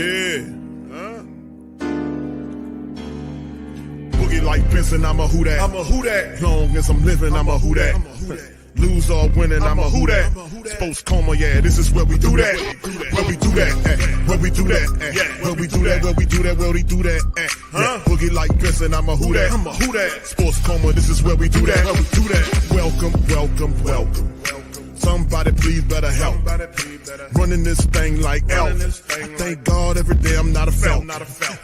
Yeah. Boogie like Benson, I'm a who that. I'm a who that. Long as I'm living, I'm a who that. Lose or winning, I'm a who that. Sports coma, yeah, this is where we do that. Where we do that, where we do that, where we do that, where we do that, where we do that. Boogie like Benson, I'm a who that. I'm a who that. Sports coma, this is where we do that. Where we do that. Welcome, welcome, welcome. Somebody please better help. Running this thing like Elf. I thank God every day I'm not a felt.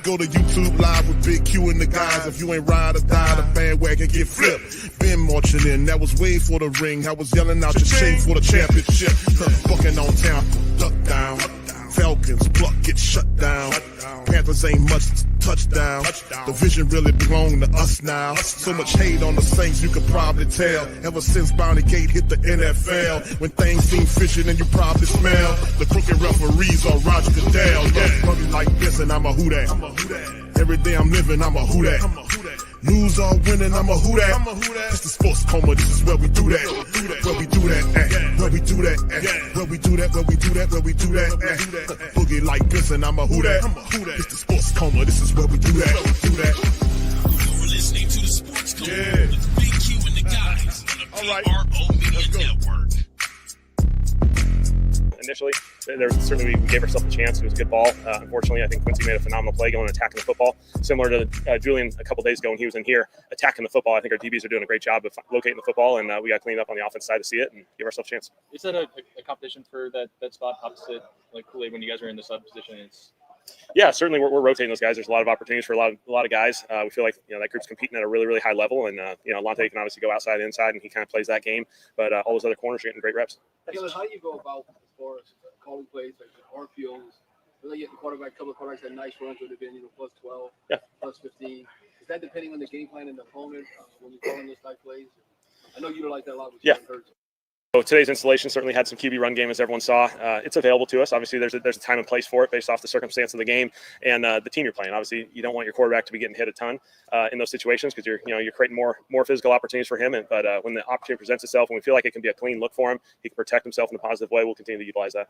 Go to YouTube Live with Big Q and the guys. If you ain't ride or die, the bandwagon get flipped. Been marching in, that was way for the ring. I was yelling out your shame for the championship. Bucking on Tampa, duck down. Falcons, pluck, get shut down. Panthers ain't much touchdown. The vision really belong to us now. So much hate on the Saints, you could probably tell. Ever since Bounty Gate hit the NFL, when things seem fishy and you probably smell the crooked referees or Roger Goodell. Yeah, probably like this and I'm a who that. Every day I'm living, I'm a who that. Lose or winning, I'm a who that. It's the sports coma, this is where we do that. Where we do that, where we do that, where we do that, where we do that, where we do that. Boogie like this and I'm a who that. It's the sports coma, this is where we do that. You're listening to the Sports Coma with Big Q and the guys on the PRO Media Network. Initially, certainly we gave ourselves a chance. It was a good ball. Unfortunately, I think Quincy made a phenomenal play going and attacking the football. Similar to Julian a couple days ago when he was in here attacking the football. I think our DBs are doing a great job of locating the football, and we got cleaned up on the offense side to see it and give ourselves a chance. Is that a competition for that spot opposite like Kool-Aid when you guys are in the sub position? Yeah, certainly we're rotating those guys. There's a lot of opportunities for a lot of guys. We feel like that group's competing at a really, really high level, and Lonte can obviously go outside, inside, and he kind of plays that game. But all those other corners are getting great reps. How do you go about as far as calling plays like RPOs? Really getting quarterback, a couple of quarterbacks had nice runs would have been plus 12, plus 15. Is that depending on the game plan and the opponent when you're calling those type plays? I know you don't like that a lot. Yeah. So today's installation certainly had some QB run game, as everyone saw. It's available to us. Obviously, there's a time and place for it based off the circumstance of the game and the team you're playing. Obviously, you don't want your quarterback to be getting hit a ton in those situations because you're creating more physical opportunities for him. But when the opportunity presents itself and we feel like it can be a clean look for him, he can protect himself in a positive way, we'll continue to utilize that.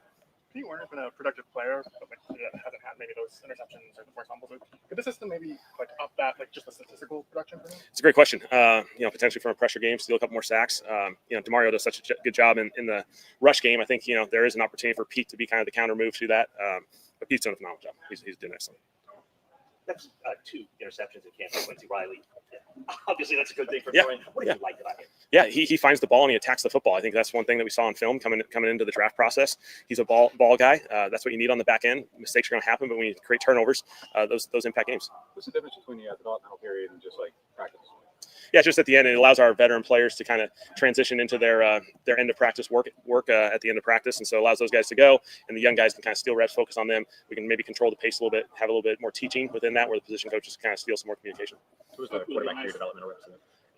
Pete Werner's been a productive player, but hasn't had maybe those interceptions or the forced fumbles. Could the system maybe up that just the statistical production for him? It's a great question. Potentially from a pressure game, steal a couple more sacks. DeMario does such a good job in the rush game. I think there is an opportunity for Pete to be kind of the counter move to that. But Pete's doing a phenomenal job. He's doing excellent. That's 2 interceptions in camp for Quincy Riley. Obviously, that's a good thing for him. What do you like about him? Yeah, he finds the ball and he attacks the football. I think that's one thing that we saw in film coming into the draft process. He's a ball guy. That's what you need on the back end. Mistakes are going to happen, but when you create turnovers, those impact games. What's the difference between the developmental period and just like practice? Yeah, just at the end, it allows our veteran players to kind of transition into their end of practice work at the end of practice, and so it allows those guys to go, and the young guys can kind of steal reps, focus on them. We can maybe control the pace a little bit, have a little bit more teaching within that, where the position coaches kind of steal some more communication. Who's the quarterback for your developmental reps?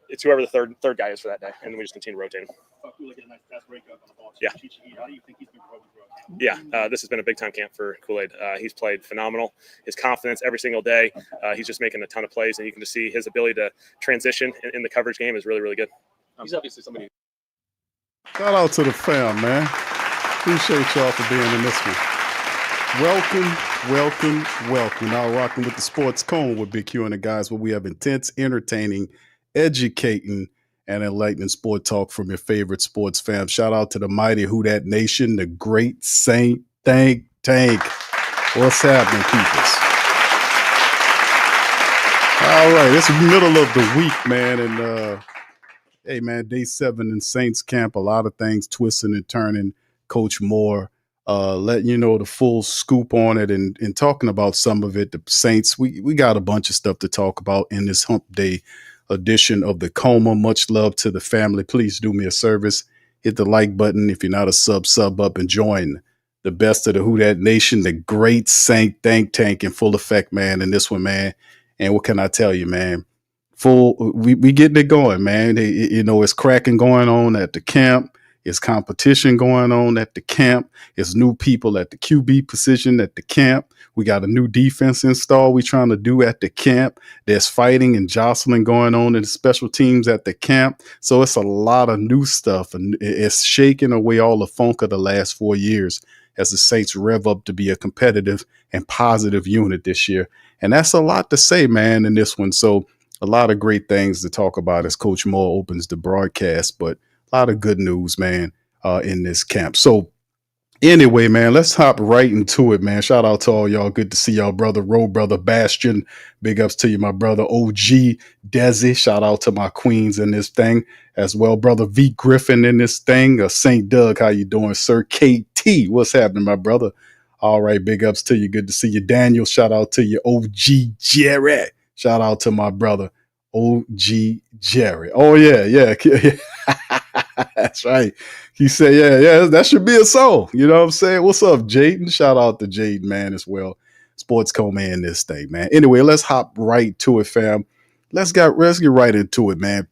It's whoever the third guy is for that day, and then we just continue rotating. Yeah. Yeah, this has been a big time camp for Kool-Aid. He's played phenomenal. His confidence every single day. He's just making a ton of plays, and you can just see his ability to transition in the coverage game is really, really good. He's obviously somebody. Shout out to the fam, man. Appreciate y'all for being in this one. Welcome. Now rocking with the Sports Cone with Big Q and the guys, where we have intense, entertaining, educating, and enlightening sport talk from your favorite sports fam. Shout out to the mighty Who Dat Nation, the great Saint Tank. What's happening, peoples? All right, it's the middle of the week, man, and hey, man, day 7 in Saints camp. A lot of things twisting and turning. Coach Moore letting you know the full scoop on it and talking about some of it. The Saints, we got a bunch of stuff to talk about in this Hump Day edition of the Coma. Much love to the family. Please do me a service. Hit the like button. If you're not a sub up and join the best of the Who Dat Nation, the great Saint Tank in full effect, man, in this one, man. And what can I tell you, man? We getting it going, man. It's cracking going on at the camp. It's competition going on at the camp. It's new people at the QB position at the camp. We got a new defense install we trying to do at the camp. There's fighting and jostling going on in the special teams at the camp. So it's a lot of new stuff, and it's shaking away all the funk of the last 4 years. as the Saints rev up to be a competitive and positive unit this year. And that's a lot to say, man, in this one. So a lot of great things to talk about as Coach Moore opens the broadcast, but a lot of good news, man, in this camp. So anyway, man, let's hop right into it, man. Shout out to all y'all. Good to see y'all, brother Ro, brother Bastion. Big ups to you, my brother OG Desi. Shout out to my queens in this thing as well, brother V Griffin in this thing. St. Doug, how you doing, sir? KT, what's happening, my brother? All right, big ups to you. Good to see you, Daniel. Shout out to you, OG Jerry. Shout out to my brother OG Jerry. Oh yeah. That's right. He said, yeah, that should be a song. You know what I'm saying? What's up, Jaden? Shout out to Jaden, man, as well. Sports co-man this thing, man. Anyway, let's hop right to it, fam. Let's get right into it, man.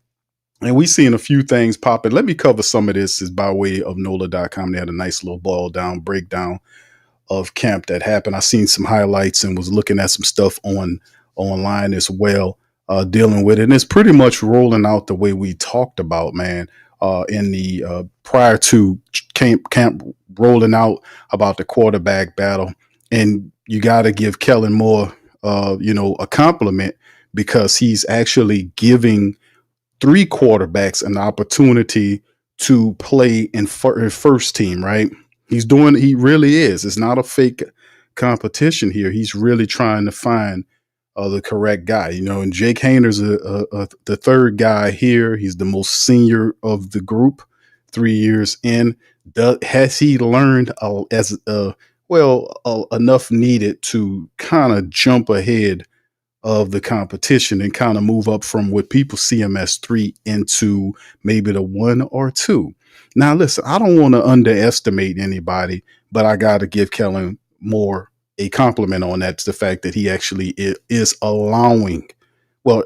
And we seen a few things popping. Let me cover some of this is by way of NOLA.com. They had a nice little boil down breakdown of camp that happened. I seen some highlights and was looking at some stuff online as well, dealing with it. And it's pretty much rolling out the way we talked about, man. In the prior to camp rolling out about the quarterback battle. And you got to give Kellen Moore, a compliment because he's actually giving 3 quarterbacks an opportunity to play in first team, right? He really is. It's not a fake competition here. He's really trying to find the correct guy, and Jake Hayner's the third guy here. He's the most senior of the group, 3 years in. Has he learned enough needed to kind of jump ahead of the competition and kind of move up from what people see him as 3 into maybe the 1 or 2? Now, listen, I don't want to underestimate anybody, but I got to give Kellen Moore a compliment on that. The fact that he actually is allowing,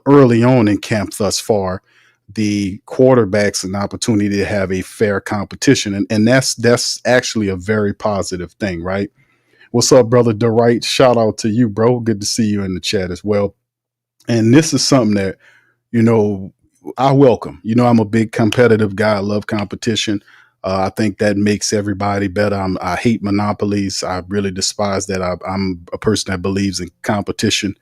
early on in camp thus far, the quarterbacks an opportunity to have a fair competition. And that's actually a very positive thing, right? What's up, brother DeWright? Shout out to you, bro. Good to see you in the chat as well. And this is something that, I welcome. I'm a big competitive guy. I love competition. I think that makes everybody better. I hate monopolies. I really despise that. I'm a person that believes in competition,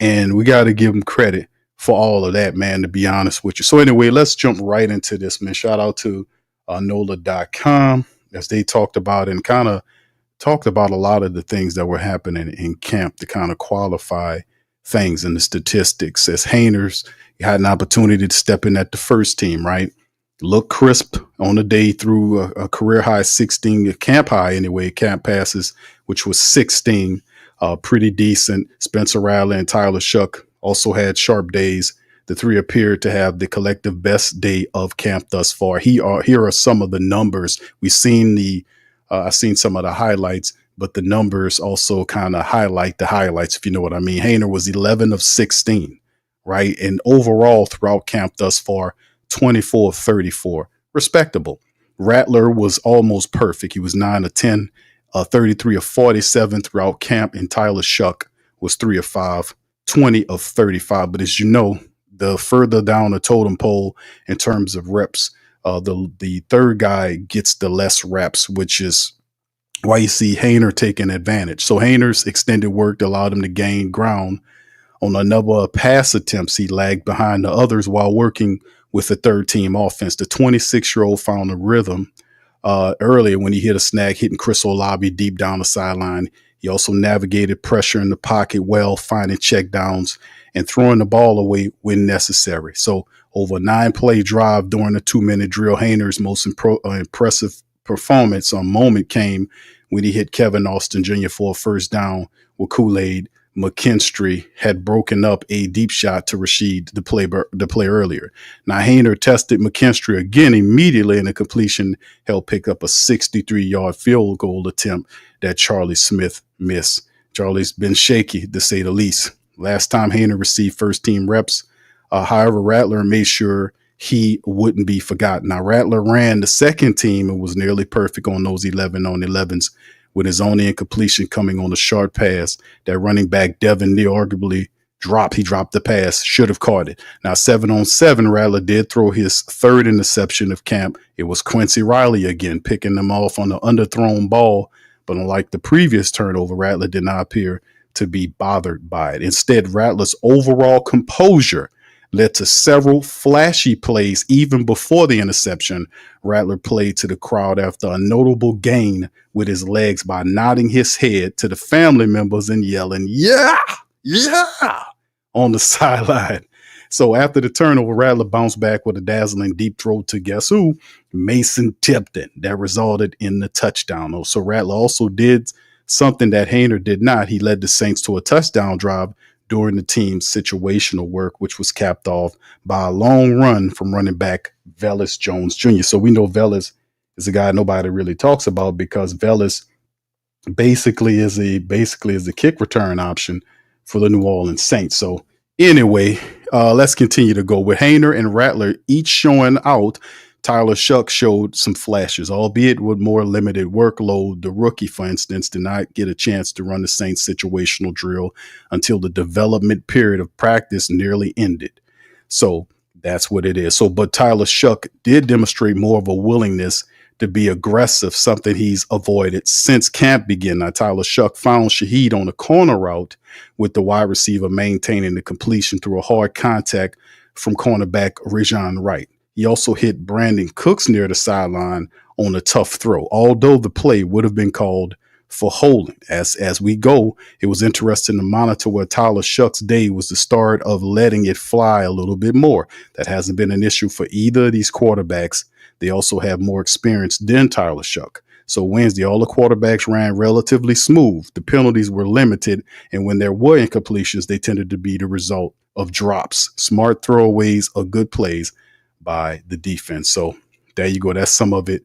and we got to give them credit for all of that, man, to be honest with you. So anyway, let's jump right into this, man. Shout out to NOLA.com as they talked about and kind of talked about a lot of the things that were happening in camp to kind of qualify things in the statistics. As Hainers, you had an opportunity to step in at the first team, right? Look crisp on the day through a career high 16, camp high anyway, camp passes, which was 16, pretty decent. Spencer Rattler and Tyler Shuck also had sharp days. The 3 appeared to have the collective best day of camp thus far. Here are some of the numbers. I've seen some of the highlights, but the numbers also kind of highlight the highlights, if you know what I mean. Hainer was 11 of 16, right? And overall throughout camp thus far, 24 of 34, respectable. Rattler was almost perfect. He was 9 of 10, 33 of 47 throughout camp. And Tyler Shuck was 3 of 5, 20 of 35. But as you know, the further down the totem pole in terms of reps, the third guy gets the less reps, which is why you see Hainer taking advantage. So Hainer's extended work allowed him to gain ground. On a number of pass attempts, he lagged behind the others while working with the third team offense. The 26-year-old found a rhythm earlier when he hit a snag, hitting Chris Olave deep down the sideline. He also navigated pressure in the pocket well, finding checkdowns and throwing the ball away when necessary. So over a 9-play drive during the 2-minute drill, Hainer's most impressive performance moment came when he hit Kevin Austin Jr. for a first down with Kool-Aid. McKinstry had broken up a deep shot to Rashid the play earlier. Now, Hainer tested McKinstry again immediately, and a completion helped pick up a 63-yard field goal attempt that Charlie Smith missed. Charlie's been shaky, to say the least. Last time Hainer received first-team reps, however, Rattler made sure he wouldn't be forgotten. Now, Rattler ran the second team and was nearly perfect on those 11 on 11s, with his only incompletion coming on a short pass that running back Devin Neal arguably dropped. He dropped the pass, should have caught it. Now, 7-on-7, Rattler did throw his third interception of camp. It was Quincy Riley again, picking them off on the underthrown ball But unlike the previous turnover, Rattler did not appear to be bothered by it. Instead, Rattler's overall composure led to several flashy plays even before the interception. Rattler played to the crowd after a notable gain with his legs by nodding his head to the family members and yelling, "Yeah, yeah," on the sideline. So after the turnover, Rattler bounced back with a dazzling deep throw to guess who? Mason Tipton. That resulted in the touchdown. So Rattler also did something that Haener did not. He led the Saints to a touchdown drive during the team's situational work, which was capped off by a long run from running back Velus Jones Jr. So we know Velus is a guy nobody really talks about because Velus basically is a kick return option for the New Orleans Saints. So anyway, let's continue to go with Haener and Rattler each showing out. Tyler Shuck showed some flashes, albeit with more limited workload. The rookie, for instance, did not get a chance to run the Saints situational drill until the development period of practice nearly ended. So that's what it is. So, but Tyler Shuck did demonstrate more of a willingness to be aggressive, something he's avoided since camp began. Now, Tyler Shuck found Shaheed on a corner route with the wide receiver maintaining the completion through a hard contact from cornerback Rajon Wright. He also hit Brandon Cooks near the sideline on a tough throw, although the play would have been called for holding. As we go, it was interesting to monitor where Tyler Shuck's day was the start of letting it fly a little bit more. That hasn't been an issue for either of these quarterbacks. They also have more experience than Tyler Shuck. So Wednesday, all the quarterbacks ran relatively smooth. The penalties were limited, and when there were incompletions, they tended to be the result of drops, smart throwaways, or good plays by the defense. So there you go. That's some of it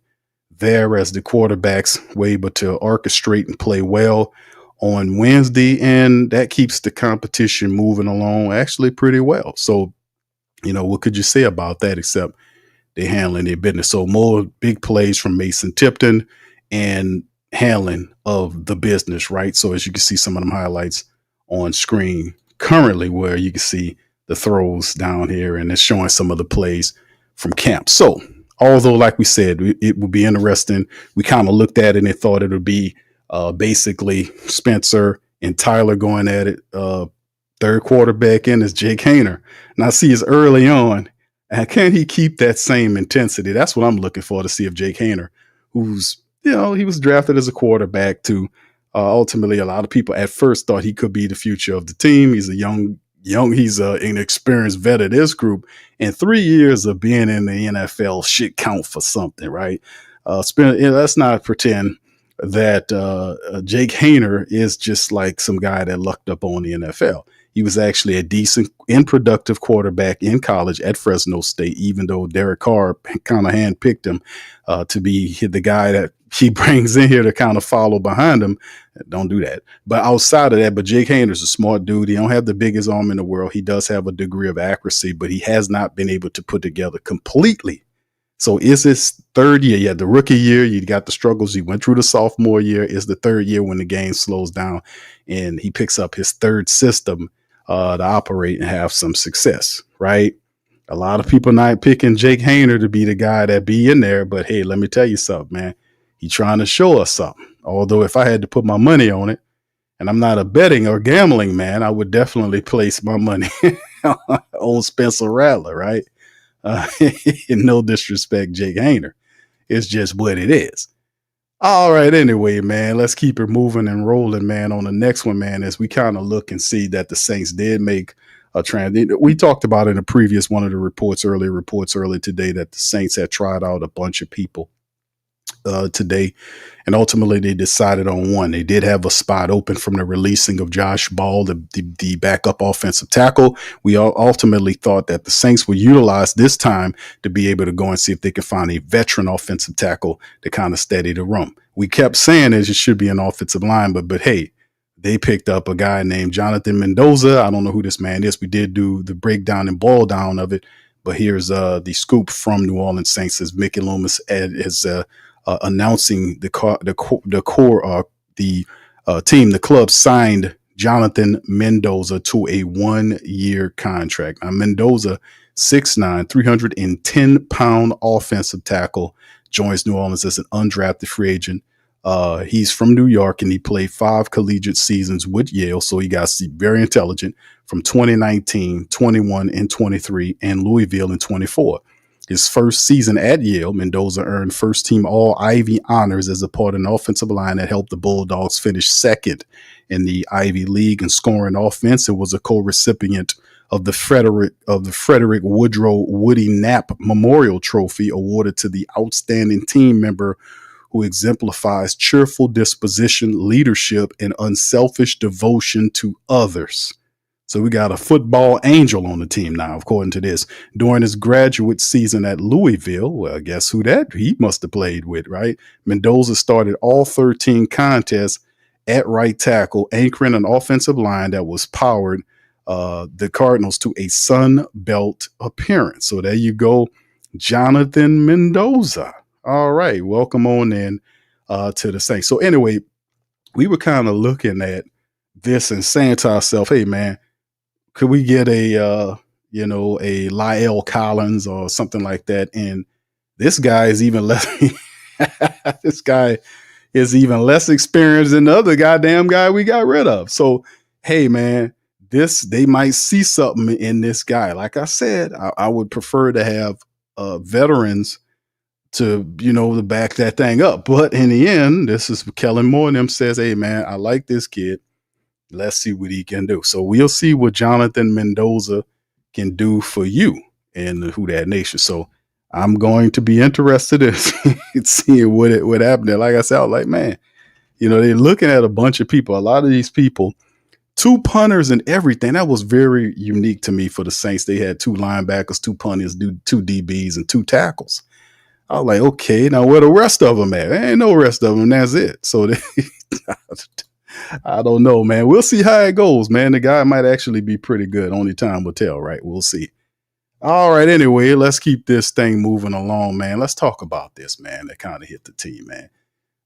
there as the quarterbacks were able to orchestrate and play well on Wednesday. And that keeps the competition moving along actually pretty well. So, what could you say about that except they're handling their business? So more big plays from Mason Tipton and handling of the business, right? So as you can see some of them highlights on screen currently where you can see the throws down here and it's showing some of the plays from camp. So although, like we said, it would be interesting. We kind of looked at it and thought it would be basically Spencer and Tyler going at it. Third quarterback in is Jake Haener. And I see it's early on. And can he keep that same intensity? That's what I'm looking for to see if Jake Haener, who's, he was drafted as a quarterback to ultimately a lot of people at first thought he could be the future of the team. He's he's an inexperienced vet of this group. And 3 years of being in the NFL should count for something, right? Let's not pretend that Jake Haener is just like some guy that lucked up on the NFL. He was actually a decent and productive quarterback in college at Fresno State, even though Derek Carr kind of handpicked him to be the guy that he brings in here to kind of follow behind him. Don't do that. But outside of that, Jake Haener's a smart dude. He don't have the biggest arm in the world. He does have a degree of accuracy, but he has not been able to put together completely. So is his third year? Yeah, the rookie year, you got the struggles. He went through the sophomore year. Is the third year when the game slows down and he picks up his third system to operate and have some success, right? A lot of people not picking Jake Haener to be the guy that be in there, but hey, let me tell you something, man. He's trying to show us something. Although if I had to put my money on it, and I'm not a betting or gambling man, I would definitely place my money on Spencer Rattler, right? No disrespect, Jake Haener. It's just what it is. All right, anyway, man, let's keep it moving and rolling, man. On the next one, man, as we kind of look and see that the Saints did make a transition. We talked about in a previous one of the reports earlier today that the Saints had tried out a bunch of people today, and ultimately they decided on one. They did have a spot open from the releasing of Josh Ball, the backup offensive tackle. We ultimately thought that the Saints would utilize this time to be able to go and see if they could find a veteran offensive tackle to kind of steady the room. We kept saying it should be an offensive line, but hey, they picked up a guy named Jonathan Mendoza. I don't know who this man is. We did do the breakdown and boil down of it, but here's the scoop from New Orleans Saints as Mickey Loomis is announcing the team, the club signed Jonathan Mendoza to a 1-year contract. Now, Mendoza, 6'9", 310-pound offensive tackle, joins New Orleans as an undrafted free agent He's from New York, and he played 5 collegiate seasons with Yale, so he got very intelligent from 2019, 21, and 23, and Louisville in 24. His first season at Yale, Mendoza earned first-team All-Ivy honors as a part of an offensive line that helped the Bulldogs finish second in the Ivy League in scoring offense, and was a co-recipient of the Frederick Woodrow Woody Knapp Memorial Trophy awarded to the outstanding team member who exemplifies cheerful disposition, leadership, and unselfish devotion to others. So we got a football angel on the team now, according to this. During his graduate season at Louisville, well, guess who that he must have played with, right? Mendoza started all 13 contests at right tackle, anchoring an offensive line that was powered the Cardinals to a Sun Belt appearance. So there you go, Jonathan Mendoza. All right, welcome on in to the Saints. So anyway, we were kind of looking at this and saying to ourselves, hey, man, could we get a Lyle Collins or something like that? And this guy is even less experienced than the other goddamn guy we got rid of. So, hey, man, they might see something in this guy. Like I said, I would prefer to have veterans to back that thing up. But in the end, this is Kellen Moore and them says, hey, man, I like this kid. Let's see what he can do. So we'll see what Jonathan Mendoza can do for you in the Who Dat Nation. So I'm going to be interested in seeing what happened there. Like I said, I was like, man, they're looking at a bunch of people. A lot of these people, 2 punters and everything. That was very unique to me for the Saints. They had 2 linebackers, 2 punters, 2 DBs, and 2 tackles. I was like, okay, now where the rest of them at? There ain't no rest of them. That's it. So I don't know, man. We'll see how it goes, man. The guy might actually be pretty good. Only time will tell, right? We'll see. All right. Anyway, let's keep this thing moving along, man. Let's talk about this, man. That kind of hit the team, man.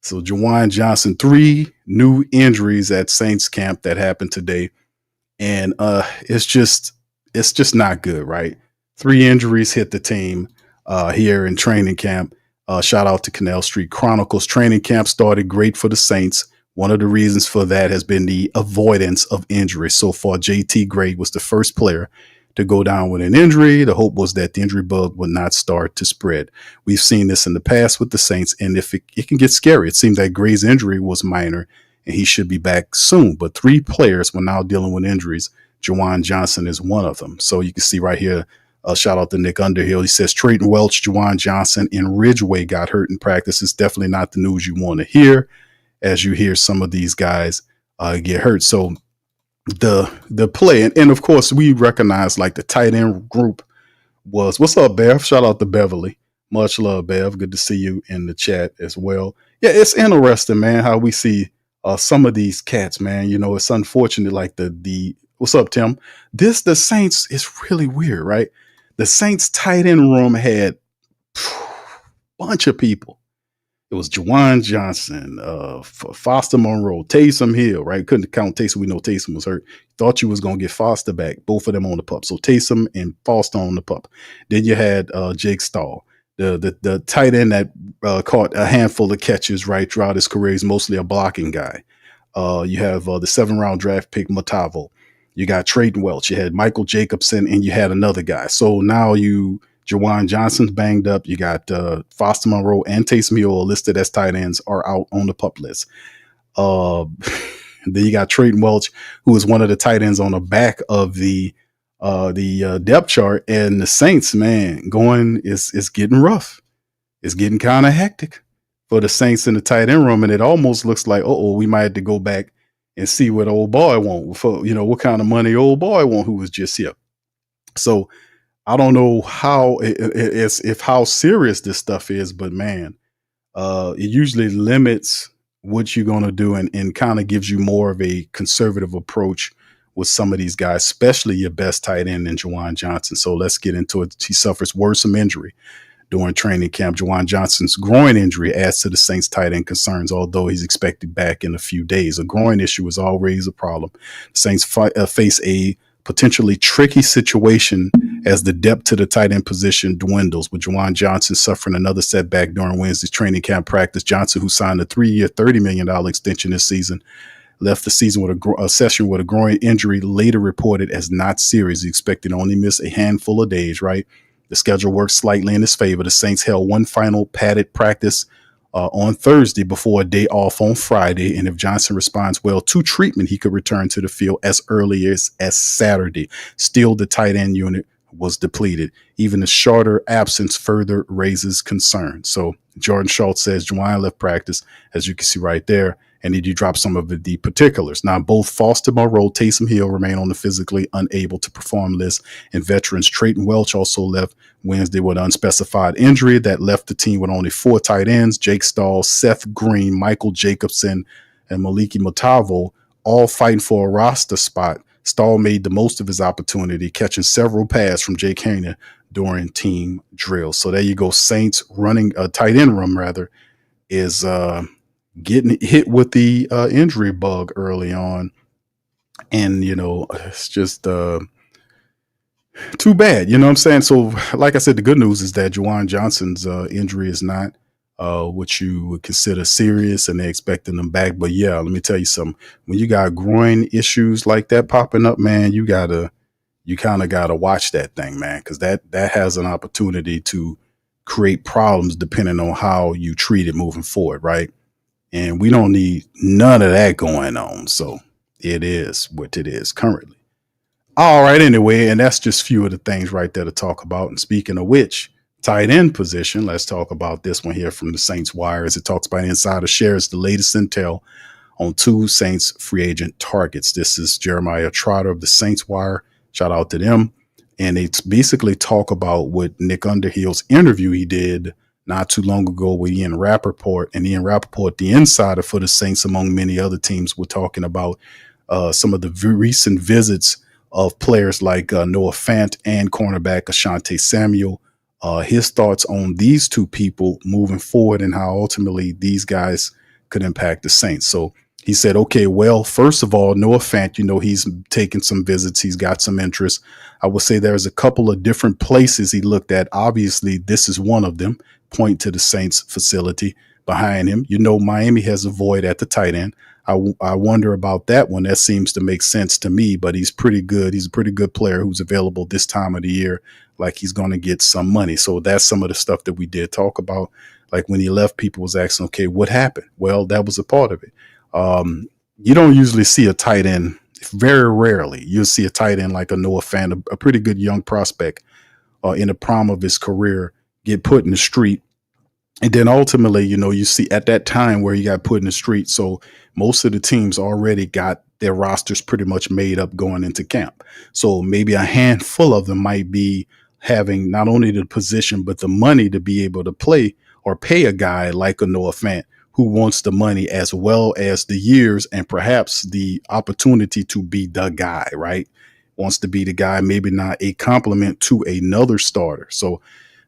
So Juwan Johnson, 3 new injuries at Saints camp that happened today. And it's just not good, right? 3 injuries hit the team here in training camp. Shout out to Canal Street Chronicles. Training camp started great for the Saints. One of the reasons for that has been the avoidance of injury. So far, JT Gray was the first player to go down with an injury. The hope was that the injury bug would not start to spread. We've seen this in the past with the Saints, and if it can get scary. It seems that Gray's injury was minor, and he should be back soon. But 3 players were now dealing with injuries. Juwan Johnson is one of them. So you can see right here, shout out to Nick Underhill. He says, Trayton Welch, Juwan Johnson, and Ridgeway got hurt in practice. It's definitely not the news you want to hear as you hear some of these guys get hurt. So the play, and of course, we recognize like the tight end group was, what's up, Bev? Shout out to Beverly. Much love, Bev. Good to see you in the chat as well. Yeah, it's interesting, man, how we see some of these cats, man. It's unfortunate, like the what's up, Tim? The Saints is really weird, right? The Saints tight end room had a bunch of people. It was Juwan Johnson, Foster Monroe, Taysom Hill, right? Couldn't count Taysom. We know Taysom was hurt. Thought you was going to get Foster back. Both of them on the pup. So Taysom and Foster on the pup. Then you had Jake Stahl, the tight end that caught a handful of catches, right, throughout his career. He's mostly a blocking guy. You have the 7th-round draft pick, Matavo. You got Trayton Welch. You had Michael Jacobson, and you had another guy. So now Juwan Johnson's banged up. You got Foster Monroe and Taysom Hill listed as tight ends are out on the pup list. Then you got Trayton Welch, who is one of the tight ends on the back of the depth chart. And the Saints, man, is getting rough. It's getting kind of hectic for the Saints in the tight end room. And it almost looks like, we might have to go back and see what old boy want for, what kind of money old boy want who was just here. So I don't know how how serious this stuff is, but man, it usually limits what you're going to do and kind of gives you more of a conservative approach with some of these guys, especially your best tight end in Juwan Johnson. So let's get into it. He suffers worrisome injury during training camp. Juwan Johnson's groin injury adds to the Saints tight end concerns, although he's expected back in a few days. A groin issue is always a problem. The Saints face a potentially tricky situation as the depth to the tight end position dwindles, with Juwan Johnson suffering another setback during Wednesday's training camp practice. Johnson, who signed a 3-year, $30 million extension this season, left the season with a session with a groin injury, later reported as not serious. He expected to only miss a handful of days, right? The schedule worked slightly in his favor. The Saints held one final padded practice on Thursday before a day off on Friday. And if Johnson responds well to treatment, he could return to the field as early as Saturday. Still, the tight end unit was depleted. Even a shorter absence further raises concern. So Jordan Schultz says Juwan left practice, as you can see right there. And then you drop some of the particulars. Now, both Foster Moreau, Taysom Hill remain on the physically unable to perform list, and veterans Trayton Welch also left Wednesday with unspecified injury that left the team with only 4 tight ends: Jake Stahl, Seth Green, Michael Jacobson, and Maliki Mutavo, all fighting for a roster spot. Stahl made the most of his opportunity, catching several passes from Jake Hayner during team drills. So there you go. Saints running a tight end room rather is getting hit with the injury bug early on. And, it's just too bad. You know what I'm saying? So, like I said, the good news is that Juwan Johnson's injury is not what you would consider serious, and they're expecting them back. But yeah, let me tell you something. When you got groin issues like that popping up, man, you kind of gotta watch that thing, man, because that has an opportunity to create problems depending on how you treat it moving forward, right? And we don't need none of that going on. So it is what it is currently. All right, anyway, and that's just a few of the things right there to talk about. And speaking of which, tight end position, let's talk about this one here from the Saints Wire, as it talks about insider shares the latest intel on 2 Saints free agent targets. This is Jeremiah Trotter of the Saints Wire. Shout out to them. And they basically talk about what Nick Underhill's interview he did not too long ago with Ian Rappaport. And Ian Rappaport, the insider for the Saints, among many other teams, were talking about some of the recent visits of players like Noah Fant and cornerback Asante Samuel. His thoughts on these 2 people moving forward and how ultimately these guys could impact the Saints. So he said, okay, well, first of all, Noah Fant, he's taken some visits. He's got some interest. I would say there's a couple of different places he looked at. Obviously, this is one of them. Point to the Saints facility behind him. Miami has a void at the tight end. I wonder about that one. That seems to make sense to me, but he's pretty good. He's a pretty good player who's available this time of the year, like he's going to get some money. So that's some of the stuff that we did talk about. Like when he left, people was asking, okay, what happened? Well, that was a part of it. You don't usually see a tight end, very rarely. You'll see a tight end like a Noah Fant, a pretty good young prospect in the prime of his career, get put in the street. And then ultimately, you see at that time where he got put in the street. So most of the teams already got their rosters pretty much made up going into camp. So maybe a handful of them might be having not only the position, but the money to be able to play or pay a guy like a Noah Fant who wants the money as well as the years and perhaps the opportunity to be the guy, right? Wants to be the guy, maybe not a compliment to another starter. So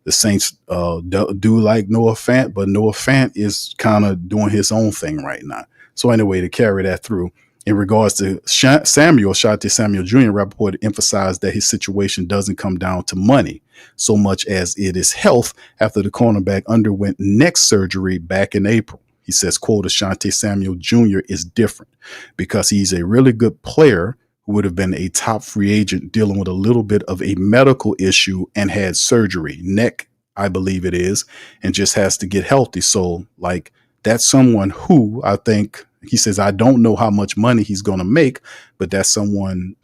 the Saints do like Noah Fant, but Noah Fant is kind of doing his own thing right now. So anyway, to carry that through, in regards to Asante Samuel Jr., Rappaport emphasized that his situation doesn't come down to money so much as it is health after the cornerback underwent neck surgery back in April. He says, quote, Asante Samuel Jr. is different because he's a really good player who would have been a top free agent dealing with a little bit of a medical issue and had surgery, neck, I believe it is, and just has to get healthy. So like that's someone who I think he says, I don't know how much money he's going to make, but that's someone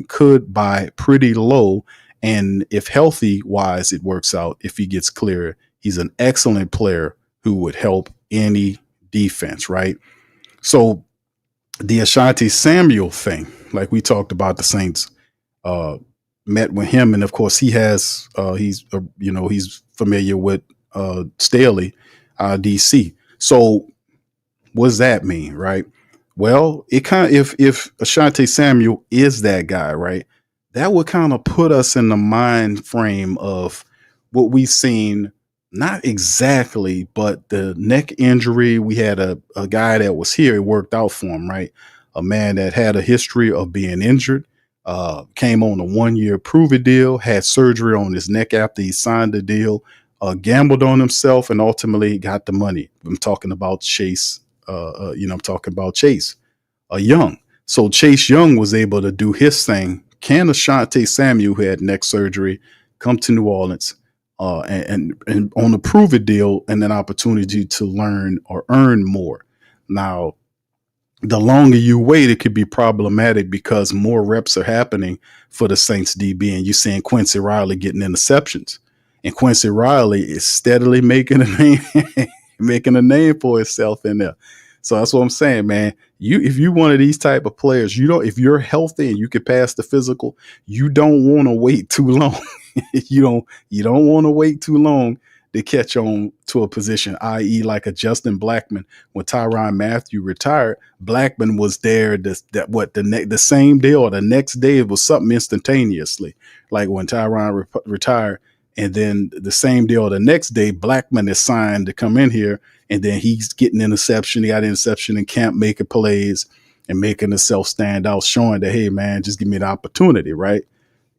could buy pretty low. And if healthy wise, it works out. If he gets clear, he's an excellent player who would help any defense, right? So the Asante Samuel thing, like we talked about, the Saints met with him, and of course he has he's familiar with Staley, DC. So what does that mean, right? Well, it kind of if Asante Samuel is that guy, right, that would kind of put us in the mind frame of what we've seen. Not exactly, but the neck injury, we had a guy that was here, it worked out for him, right? A man that had a history of being injured, came on a 1-year prove-it deal, had surgery on his neck after he signed the deal, gambled on himself, and ultimately got the money. I'm talking about Chase. I'm talking about Chase Young. So Chase Young was able to do his thing. Can Ashanti Samuel, who had neck surgery, come to New Orleans and on a prove-it deal and an opportunity to learn or earn more? Now, the longer you wait, it could be problematic because more reps are happening for the Saints DB, and you're seeing Quincy Riley getting interceptions, and Quincy Riley is steadily making a name, making a name for himself in there. So that's what I'm saying, man. If you one of these type of players, if you're healthy and you can pass the physical, you don't want to wait too long. you don't want to wait too long to catch on to a position, i.e. like a Justin Blackman. When Tyrann Mathieu retired, Blackman was there the same day or the next day. It was something instantaneously. Like when Tyrann retired, and then the same day or the next day, Blackman is signed to come in here, and then he's getting interception. He got interception in camp, making plays and making himself stand out, showing that, hey, man, just give me the opportunity, right?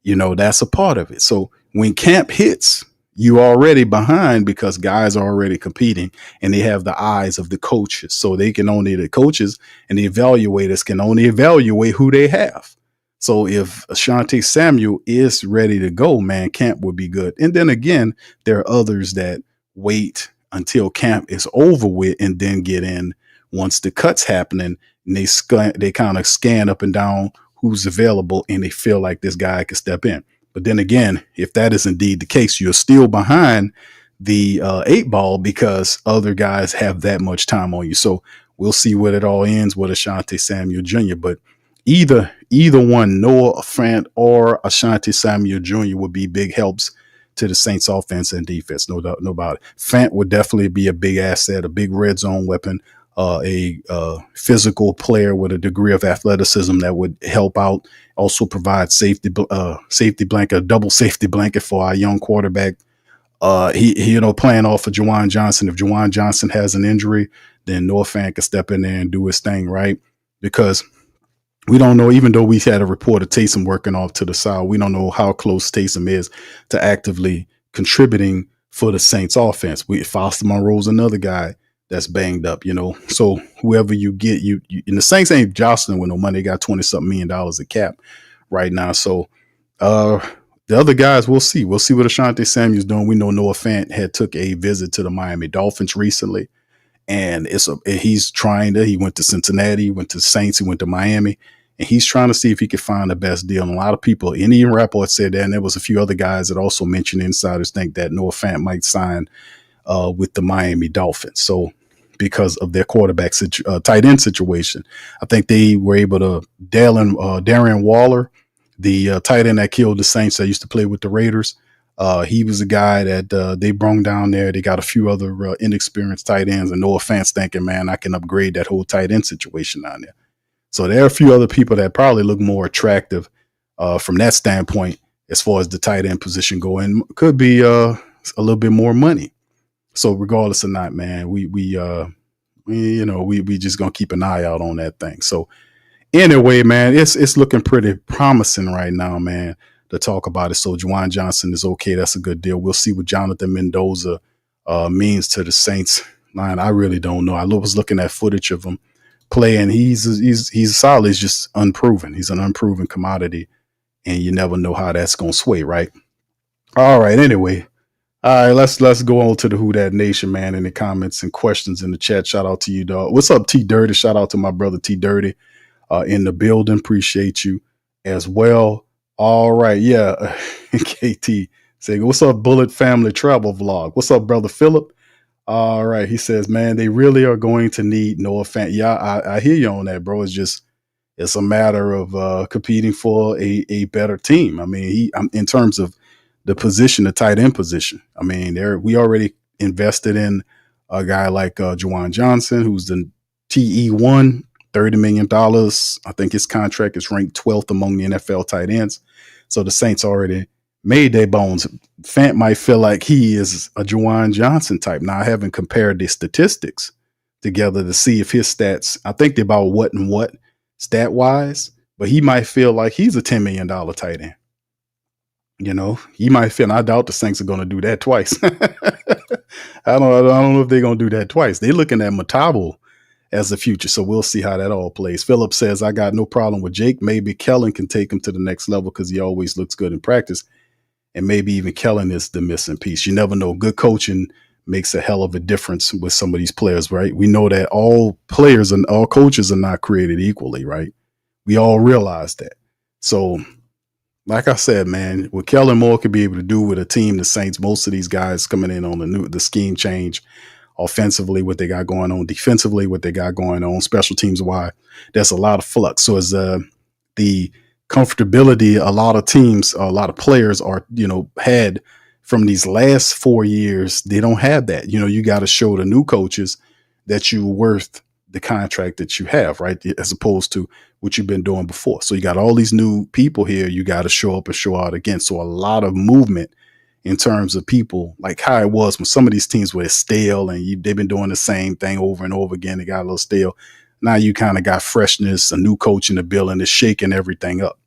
That's a part of it. So when camp hits, you already behind because guys are already competing and they have the eyes of the coaches. So the coaches and the evaluators can only evaluate who they have. So if Ashanti Samuel is ready to go, man, camp would be good. And then again, there are others that wait until camp is over with and then get in once the cut's happening. And they kind of scan up and down who's available and they feel like this guy can step in. But then again, if that is indeed the case, you're still behind the 8 ball because other guys have that much time on you. So we'll see where it all ends with Ashanti Samuel Jr. But either one, Noah Fant or Ashanti Samuel Jr. would be big helps to the Saints offense and defense. No doubt, no about it. Fant would definitely be a big asset, a big red zone weapon, a physical player with a degree of athleticism that would help out. Also provide safety blanket, a double safety blanket for our young quarterback. He playing off of Juwan Johnson. If Juwan Johnson has an injury, then Noah Fant can step in there and do his thing, right? Because we don't know, even though we had a report of Taysom working off to the side, we don't know how close Taysom is to actively contributing for the Saints offense. Foster Monroe's another guy that's banged up, So whoever you get, you and the Saints ain't jostling with no money. They got $20-something million of cap right now. So the other guys, we'll see. We'll see what Ashanti Samuel's doing. We know Noah Fant had took a visit to the Miami Dolphins recently, and he went to Cincinnati, he went to Saints, he went to Miami, and he's trying to see if he could find the best deal. And a lot of people, and even Rapport said that, and there was a few other guys that also mentioned insiders think that Noah Fant might sign with the Miami Dolphins. So because of their quarterback tight end situation, I think they were able to Darren Waller, the tight end that killed the Saints that used to play with the Raiders. He was a guy that they brung down there. They got a few other inexperienced tight ends, and Noah Fant's thinking, man, I can upgrade that whole tight end situation down there. So there are a few other people that probably look more attractive from that standpoint as far as the tight end position going. Could be a little bit more money. So regardless or not, man, we just gonna keep an eye out on that thing. So anyway, man, it's looking pretty promising right now, man, to talk about it. So Juwan Johnson is okay. That's a good deal. We'll see what Jonathan Mendoza means to the Saints line. I really don't know. I was looking at footage of him play, and he's solid. He's just unproven. He's an unproven commodity, and you never know how that's gonna sway, right? All right. Anyway. All right, let's go on to the Who Dat Nation, man, in the comments and questions in the chat. Shout out to you, dog. What's up, T Dirty? Shout out to my brother T Dirty in the building. Appreciate you as well. All right, yeah. KT say, what's up, Bullet Family Travel Vlog? What's up, brother Philip? All right, he says, man, they really are going to need Noah Fant. Yeah, I hear you on that, bro. It's a matter of competing for a better team. I mean, in terms of the position, the tight end position. I mean, we already invested in a guy like Juwan Johnson, who's the TE1, $30 million. I think his contract is ranked 12th among the NFL tight ends. So the Saints already made their bones. Fant might feel like he is a Juwan Johnson type. Now, I haven't compared the statistics together to see if his stats, I think they're about what stat-wise, but he might feel like he's a $10 million tight end. He might feel, and I doubt the Saints are going to do that twice. I don't know if they're going to do that twice. They're looking at Matabo as the future. So we'll see how that all plays. Philip says, I got no problem with Jake. Maybe Kellen can take him to the next level because he always looks good in practice. And maybe even Kellen is the missing piece. You never know. Good coaching makes a hell of a difference with some of these players, right? We know that all players and all coaches are not created equally, right? We all realize that. So, like I said, man, what Kellen Moore could be able to do with a team, the Saints, most of these guys coming in on the scheme change, offensively, what they got going on, defensively, what they got going on, special teams, why there's a lot of flux. So as the comfortability, a lot of teams, a lot of players are, had from these last 4 years, they don't have that. You got to show the new coaches that you're worth the contract that you have, right? As opposed to what you've been doing before. So you got all these new people here. You got to show up and show out again. So a lot of movement in terms of people, like how it was when some of these teams were stale and they've been doing the same thing over and over again. They got a little stale. Now you kind of got freshness, a new coach in the building is shaking everything up.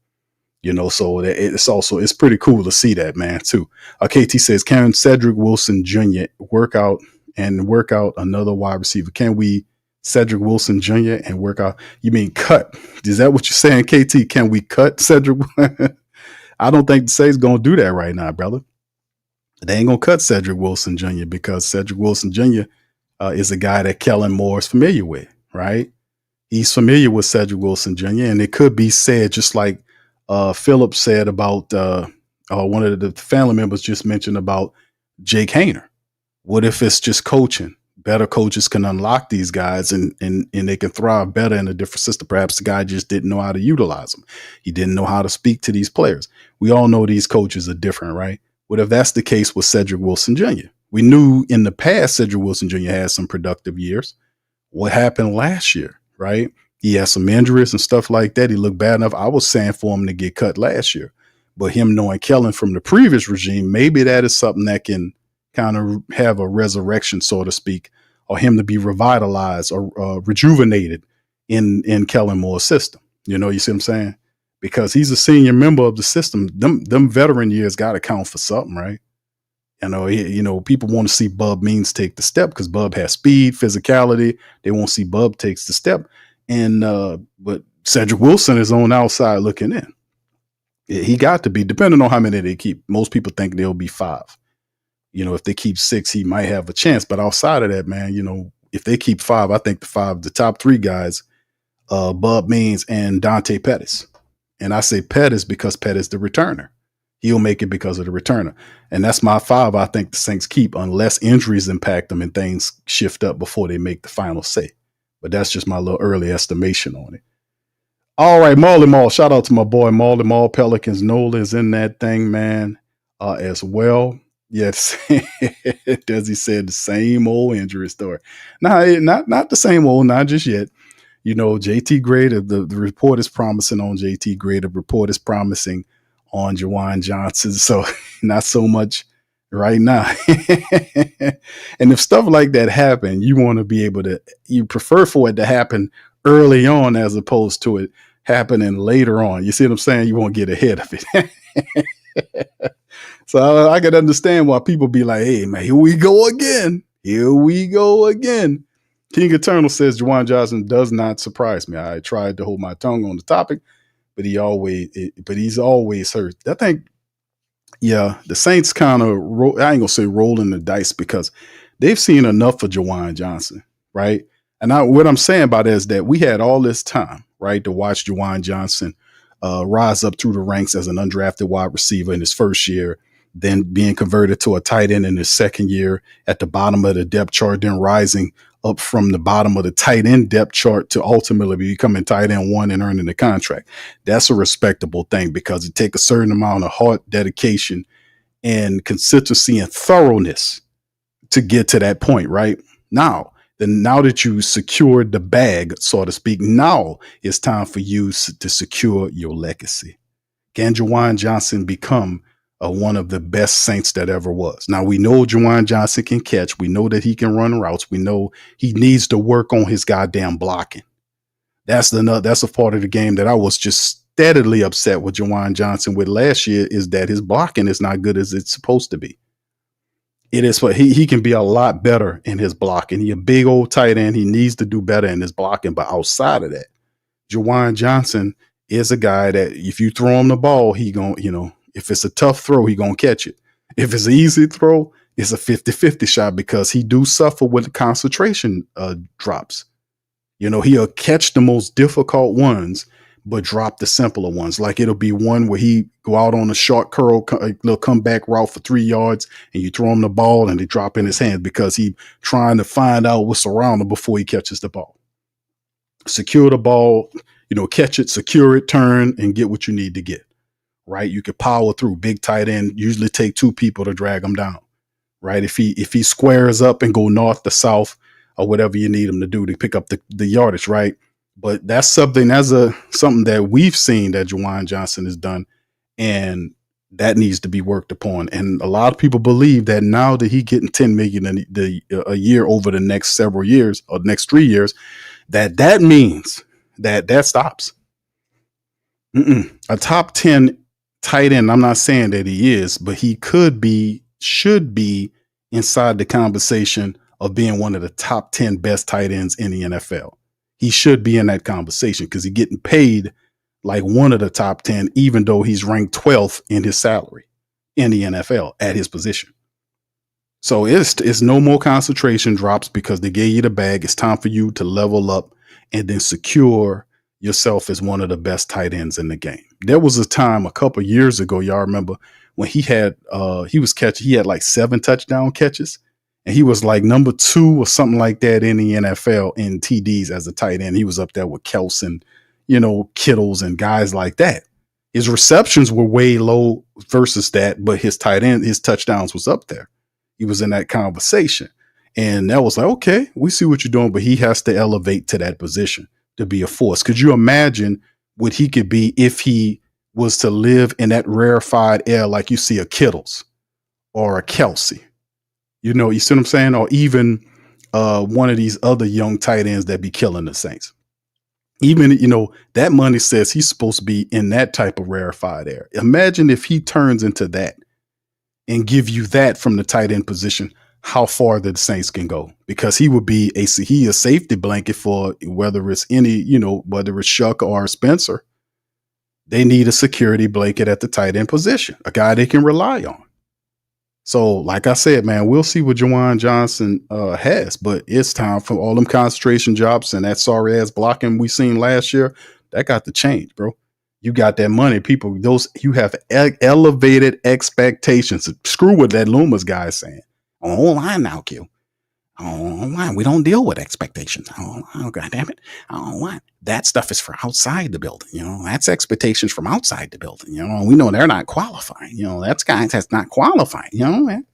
So it's pretty cool to see that, man, too. KT says, can Cedric Wilson Jr. work out another wide receiver? Can we Cedric Wilson Jr. and work out? You mean cut? Is that what you're saying, KT? Can we cut Cedric? I don't think the Saints going to do that right now, brother. They ain't going to cut Cedric Wilson Jr. because Cedric Wilson Jr. Is a guy that Kellen Moore is familiar with, right? He's familiar with Cedric Wilson Jr. And it could be said, just like Philip said about one of the family members just mentioned about Jake Hayner. What if it's just coaching? Better coaches can unlock these guys and they can thrive better in a different system. Perhaps the guy just didn't know how to utilize them. He didn't know how to speak to these players. We all know these coaches are different, right? What if that's the case with Cedric Wilson Jr.? We knew in the past Cedric Wilson Jr. had some productive years. What happened last year, right? He had some injuries and stuff like that. He looked bad enough. I was saying for him to get cut last year. But him knowing Kellen from the previous regime, maybe that is something that can kind of have a resurrection, so to speak, or him to be revitalized or rejuvenated in Kellen Moore's system. You see what I'm saying? Because he's a senior member of the system. Them veteran years got to count for something, right? People want to see Bub Means take the step because Bub has speed, physicality. They won't see Bub takes the step. But Cedric Wilson is on the outside looking in. He got to be, depending on how many they keep. Most people think they'll be 5. If they keep 6, he might have a chance. But outside of that, man, if they keep 5, I think the top 3 guys, Bub Means and Dante Pettis. And I say Pettis because Pettis the returner. He'll make it because of the returner. And that's my 5 I think the Saints keep unless injuries impact them and things shift up before they make the final say. But that's just my little early estimation on it. All right, Marley Mall. Shout out to my boy Marley Mall. Pelicans Nola is in that thing, man, as well. Yes, Desi said the same old injury story. Nah, not the same old, not just yet. JT Gray, the report is promising on JT Gray. The report is promising on Juwan Johnson. So not so much right now. And if stuff like that happen, you want to be able to, you prefer for it to happen early on as opposed to it happening later on. You see what I'm saying? You won't get ahead of it. So I can understand why people be like, hey, man, here we go again. Here we go again. King Eternal says Juwan Johnson does not surprise me. I tried to hold my tongue on the topic, but he's always hurt. I think, yeah, the Saints kind of, I ain't going to say rolling the dice because they've seen enough of Juwan Johnson, right? And what I'm saying by that is that we had all this time, right, to watch Juwan Johnson rise up through the ranks as an undrafted wide receiver in his first year, then being converted to a tight end in his second year at the bottom of the depth chart, then rising up from the bottom of the tight end depth chart to ultimately becoming tight end 1 and earning the contract. That's a respectable thing because it takes a certain amount of heart, dedication, and consistency and thoroughness to get to that point, right? Now that you secured the bag, so to speak, now it's time for you to secure your legacy. Can Juwan Johnson become one of the best Saints that ever was? Now, we know Juwan Johnson can catch. We know that he can run routes. We know he needs to work on his goddamn blocking. That's a part of the game that I was just steadily upset with Jawan Johnson with last year is that his blocking is not good as it's supposed to be. It is what he can be a lot better in his blocking. He's a big old tight end. He needs to do better in his blocking. But outside of that, Jawan Johnson is a guy that if you throw him the ball, he going, if it's a tough throw, he going to catch it. If it's an easy throw, it's a 50-50 shot because he do suffer with the concentration drops. He'll catch the most difficult ones, but drop the simpler ones. Like it'll be one where he go out on a short curl, little comeback route for 3 yards, and you throw him the ball and they drop in his hands because he trying to find out what's around him before he catches the ball. Secure the ball, catch it, secure it, turn, and get what you need to get. Right? You could power through. Big tight end usually take 2 people to drag him down. Right? If he squares up and go north to south or whatever you need him to do to pick up the yardage, right? But that's something something that we've seen that Jawan Johnson has done, and that needs to be worked upon. And a lot of people believe that now that he's getting $10 million a year over the next several years or next 3 years, that means that stops. A top 10 tight end. I'm not saying that he is, but he should be inside the conversation of being one of the top 10 best tight ends in the NFL. He should be in that conversation because he's getting paid like one of the top 10, even though he's ranked 12th in his salary in the NFL at his position. So it's no more concentration drops because they gave you the bag. It's time for you to level up and then secure yourself as one of the best tight ends in the game. There was a time a couple of years ago, y'all remember, when he had like 7 touchdown catches. And he was like number 2 or something like that in the NFL in TDs as a tight end. He was up there with Kelson, Kittles and guys like that. His receptions were way low versus that, but his touchdowns was up there. He was in that conversation. And that was like, okay, we see what you're doing, but he has to elevate to that position to be a force. Could you imagine what he could be if he was to live in that rarefied air like you see a Kittles or a Kelsey? You see what I'm saying? Or even one of these other young tight ends that be killing the Saints. Even, that money says he's supposed to be in that type of rarefied air. Imagine if he turns into that and give you that from the tight end position, how far the Saints can go. Because he would be a safety blanket for whether it's whether it's Shuck or Spencer. They need a security blanket at the tight end position, a guy they can rely on. So, like I said, man, we'll see what Jawan Johnson has, but it's time for all them concentration drops and that sorry ass blocking we seen last year. That got to change, bro. You got that money, people. You have elevated expectations. Screw what that Loomis guy is saying. Oh, line now, Q. Oh, line. We don't deal with expectations. Oh, God damn it. Oh, what? That stuff is for outside the building. That's expectations from outside the building. We know they're not qualifying. That's guys that's not qualifying. Man.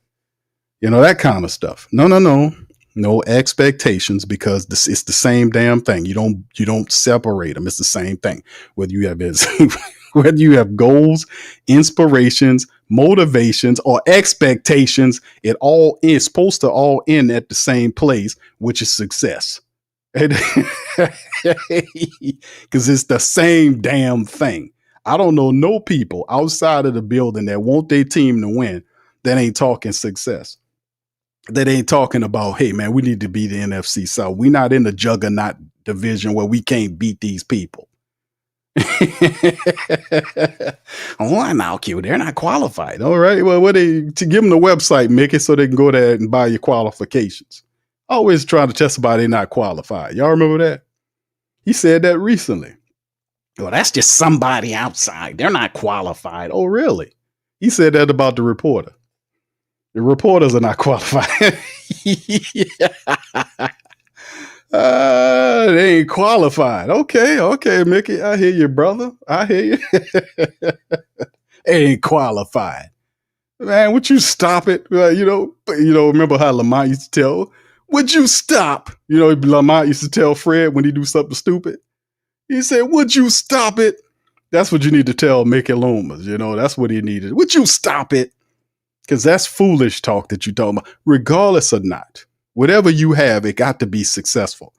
That kind of stuff. No expectations because it's the same damn thing. You don't separate them. It's the same thing. Whether you have goals, inspirations, motivations, or expectations, it all is supposed to all end at the same place, which is success. Because it's the same damn thing. I don't know no people outside of the building that want their team to win that ain't talking success. That ain't talking about, hey, man, we need to beat the NFC South. We're not in the juggernaut division where we can't beat these people. Oh, now, Q, they're not qualified. All right. Well, to give them the website, Mickey, so they can go there and buy your qualifications. Always trying to test somebody not qualified. Y'all remember that? He said that recently. Well, that's just somebody outside. They're not qualified. Oh, really? He said that about the reporter. The reporters are not qualified. They ain't qualified. Okay, Mickey. I hear you, brother. I hear you. They ain't qualified. Man, would you stop it? Remember how Lamont used to tell, would you stop? Lamont used to tell Fred when he do something stupid. He said, would you stop it? That's what you need to tell Mickey Loomis. That's what he needed. Would you stop it? Because that's foolish talk that you're talking about. Regardless or not, whatever you have, it got to be successful.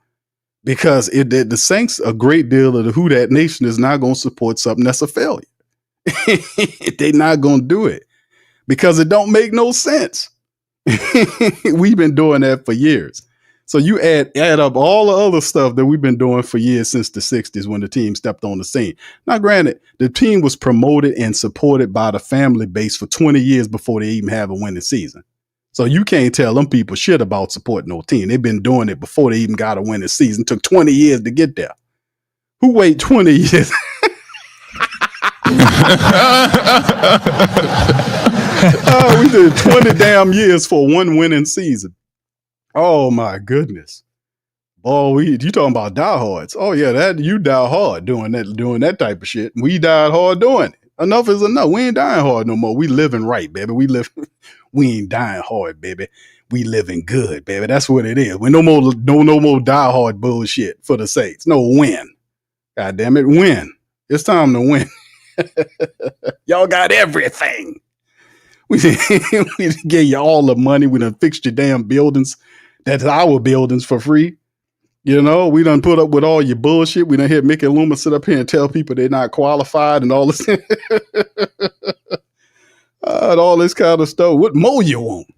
because the Saints, a great deal of the Who Dat Nation is not going to support something that's a failure. They're not going to do it because it don't make no sense. We've been doing that for years. So you add up all the other stuff that we've been doing for years since the 60s when the team stepped on the scene. Now, granted, the team was promoted and supported by the family base for 20 years before they even have a winning season. So you can't tell them people shit about supporting no team. They've been doing it before they even got a winning season. It took 20 years to get there. Who wait 20 years? We did 20 damn years for one winning season. Oh my goodness. Boy, you talking about diehards. Oh yeah, that you die hard doing that type of shit. We died hard doing it. Enough is enough. We ain't dying hard no more. We living right, baby. We ain't dying hard, baby. We living good, baby. That's what it is. We no more die hard bullshit for the Saints. No, win. God damn it, win. It's time to win. Y'all got everything. We gave you all the money. We done fixed your damn buildings. That's our buildings for free. You know, we done put up with all your bullshit. We done hear Mickey Loomis sit up here and tell people they're not qualified and all this. And all this kind of stuff. What more you want?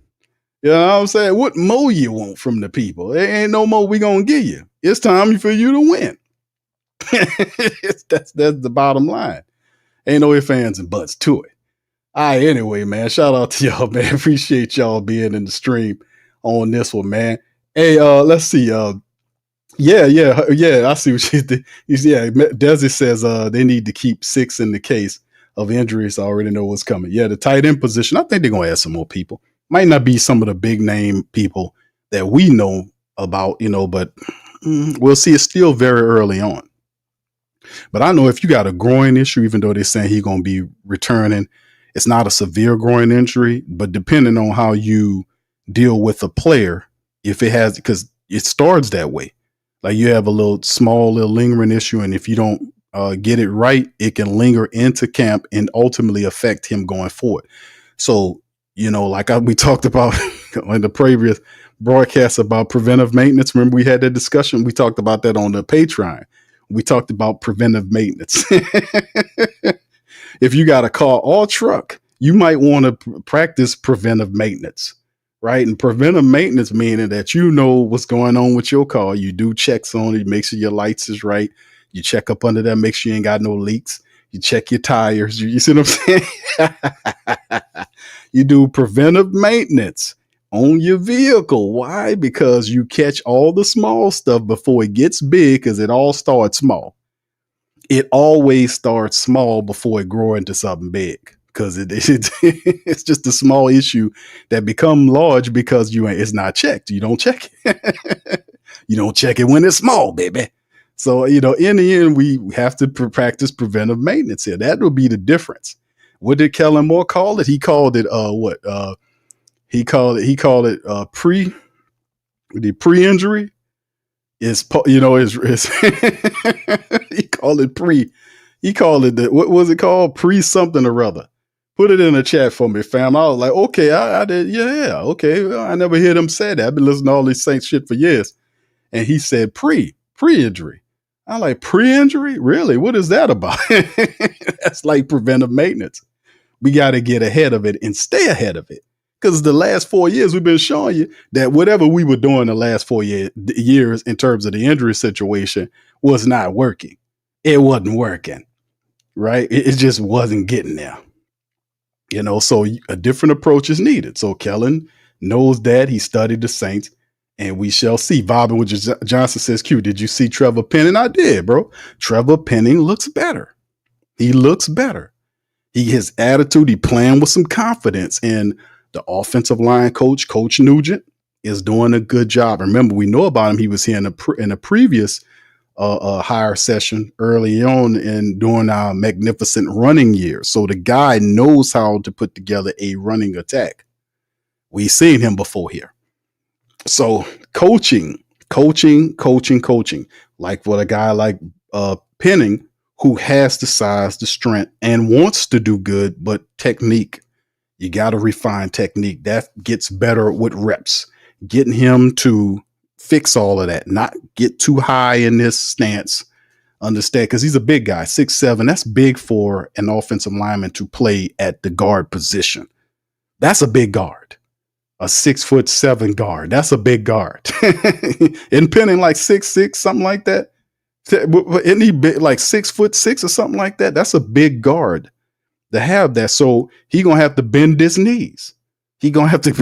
You know what I'm saying? What more you want from the people? There ain't no more we gonna give you. It's time for you to win. That's the bottom line. Ain't no ifs, ands, and buts to it. All right, anyway, man, shout out to y'all, man. Appreciate y'all being in the stream on this one, man. Hey, let's see. Yeah, I see what you did. Yeah, Desi says they need to keep 6 in the case of injuries. I already know what's coming. Yeah, the tight end position, I think they're going to add some more people. Might not be some of the big name people that we know about, but we'll see. It's still very early on. But I know if you got a groin issue, even though they're saying he's going to be returning, it's not a severe groin injury, but depending on how you deal with a player, if it has, because it starts that way. Like you have a little lingering issue, and if you don't get it right, it can linger into camp and ultimately affect him going forward. So, like we talked about in the previous broadcast about preventive maintenance. Remember we had that discussion? We talked about that on the Patreon. We talked about preventive maintenance. If you got a car or truck, you might want to practice preventive maintenance. Right. And preventive maintenance meaning that you know what's going on with your car. You do checks on it, make sure your lights is right. You check up under there, make sure you ain't got no leaks. You check your tires. You see what I'm saying? You do preventive maintenance on your vehicle. Why? Because you catch all the small stuff before it gets big, because it all starts small. It always starts small before it grows into something big. Because it's just a small issue that become large because it's not checked. You don't check it. You don't check it when it's small, baby. So, in the end, we have to practice preventive maintenance here. That would be the difference. What did Kellen Moore call it? He called it he called it pre-injury. Is he called it pre. He called it what was it called? Pre something or other. Put it in the chat for me, fam. I was like, okay, I did. Yeah, okay. Well, I never heard him say that. I've been listening to all these Saints shit for years. And he said pre-injury. I'm like, pre-injury? Really? What is that about? That's like preventive maintenance. We got to get ahead of it and stay ahead of it. Because the last 4 years, we've been showing you that whatever we were doing the last 4 years in terms of the injury situation was not working. It wasn't working, right? It just wasn't getting there. So a different approach is needed. So Kellen knows that. He studied the Saints, and we shall see. Bobbin Johnson says, Q, did you see Trevor Penning? I did, bro. Trevor Penning looks better. He looks better. His attitude, he playing with some confidence. And the offensive line coach, Coach Nugent, is doing a good job. Remember, we know about him. He was here in a previous hire session early on and during our magnificent running year. So the guy knows how to put together a running attack. We've seen him before here. So coaching, like what a guy like Penning, who has the size, the strength, and wants to do good, but technique. You got to refine technique. That gets better with reps. Getting him to fix all of that, not get too high in this stance. Understand, because he's a big guy, 6'7". That's big for an offensive lineman to play at the guard position. That's a big guard. A 6'7" guard. That's a big guard. Isn't Penning like 6'6", something like that? Isn't he big, like 6'6" or something like that? That's a big guard to have that. So he gonna have to bend his knees. He gonna have to.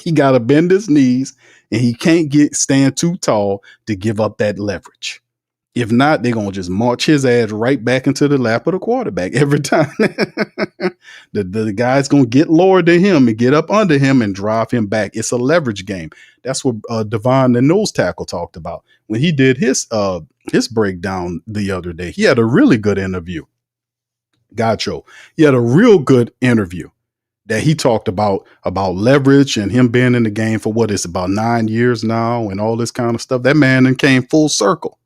He gotta bend his knees, and he can't stand too tall to give up that leverage. If not, they're going to just march his ass right back into the lap of the quarterback every time. the guy's going to get lower than him and get up under him and drive him back. It's a leverage game. That's what Devon, the nose tackle, talked about when he did his breakdown the other day. He had a really good interview. Gotcha. He had a real good interview that he talked about leverage and him being in the game for what is about 9 years now and all this kind of stuff. That man then came full circle.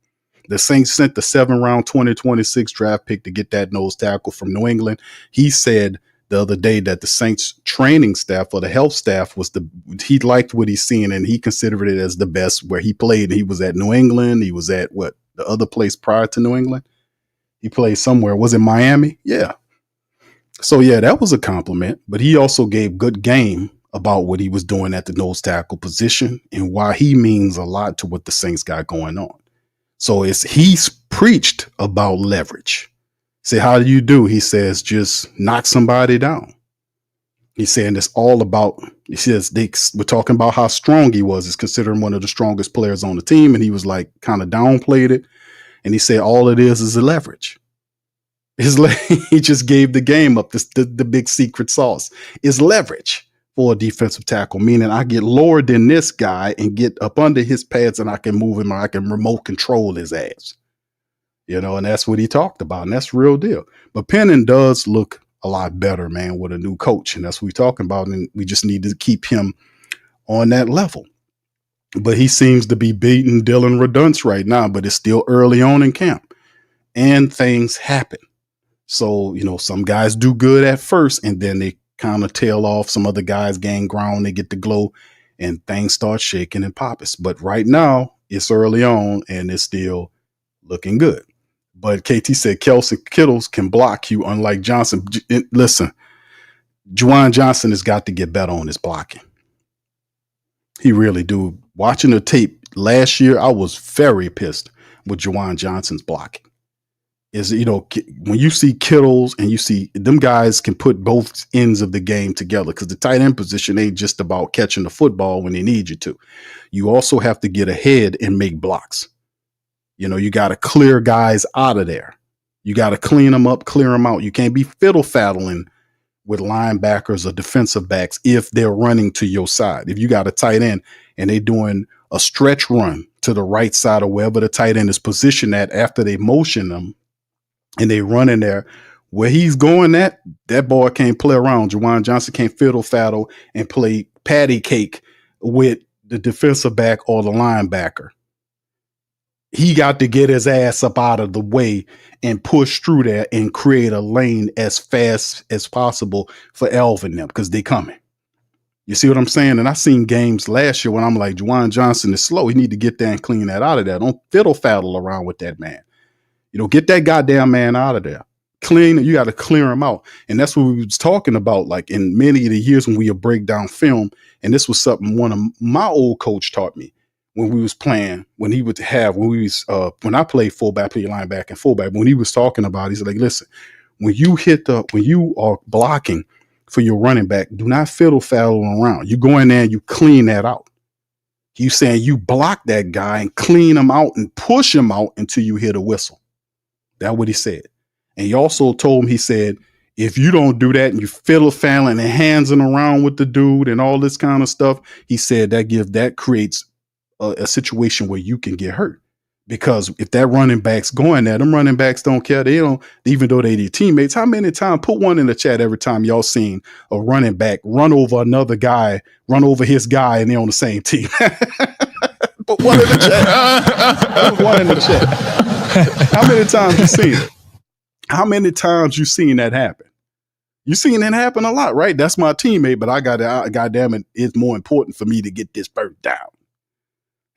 The Saints sent the 7th-round 2026 draft pick to get that nose tackle from New England. He said the other day that the Saints training staff or the health staff he liked what he's seen and he considered it as the best where he played. He was at New England. He was at the other place prior to New England. He played somewhere. Was it Miami? Yeah. So yeah, that was a compliment, but he also gave good game about what he was doing at the nose tackle position and why he means a lot to what the Saints got going on. So he's preached about leverage. Say, how do you do? He says, just knock somebody down. He's saying it's all about, he says, we're talking about how strong he was. He's considering one of the strongest players on the team. And he was like, kind of downplayed it. And he said, all it is a leverage. He just gave the game up. The big secret sauce is leverage for a defensive tackle, meaning I get lower than this guy and get up under his pads and I can move him or I can remote control his ass. And that's what he talked about. And that's real deal. But Penning does look a lot better, man, with a new coach. And that's what we're talking about. And we just need to keep him on that level. But he seems to be beating Dylan Redunce right now, but it's still early on in camp and things happen. So, some guys do good at first and then they kind of tail off. Some other guys gain ground, they get the glow and things start shaking and popping. But right now it's early on and it's still looking good. But KT said Kittles can block you unlike Johnson. Listen, Juwan Johnson has got to get better on his blocking. He really do. Watching the tape last year, I was very pissed with Juwan Johnson's blocking. When you see Kittles and you see them guys can put both ends of the game together because the tight end position ain't just about catching the football when they need you to. You also have to get ahead and make blocks. You got to clear guys out of there. You got to clean them up, clear them out. You can't be fiddle-faddling with linebackers or defensive backs if they're running to your side. If you got a tight end and they doing a stretch run to the right side or wherever the tight end is positioned at after they motion them, and they run in there where he's going that boy can't play around. Juwan Johnson can't fiddle faddle and play patty cake with the defensive back or the linebacker. He got to get his ass up out of the way and push through there and create a lane as fast as possible for Elvin them because they coming. You see what I'm saying? And I seen games last year when I'm like, Juwan Johnson is slow. He need to get there and clean that out of there. Don't fiddle faddle around with that man. Get that goddamn man out of there. You got to clear him out. And that's what we was talking about, like in many of the years when we would break down film. And this was something one of my old coach taught me when we was playing, when I played fullback, play linebacker and fullback, when he was talking about, he's like, listen, when you are blocking for your running back, do not fiddle faddle around. You go in there and you clean that out. You saying you block that guy and clean him out and push him out until you hear the whistle. That's what he said. And he also told him, he said, if you don't do that and you fiddle faddling and handsing around with the dude and all this kind of stuff, he said that creates a situation where you can get hurt. Because if that running back's going there, them running backs don't care. They don't, even though they their teammates. How many times, put one in the chat every time y'all seen a running back run over another guy, run over his guy, and they're on the same team. Put one in the chat. Put one in the chat. How many times you seen it? How many times you seen that happen? You seen it happen a lot, right? That's my teammate, but goddamn it, it's more important for me to get this bird down.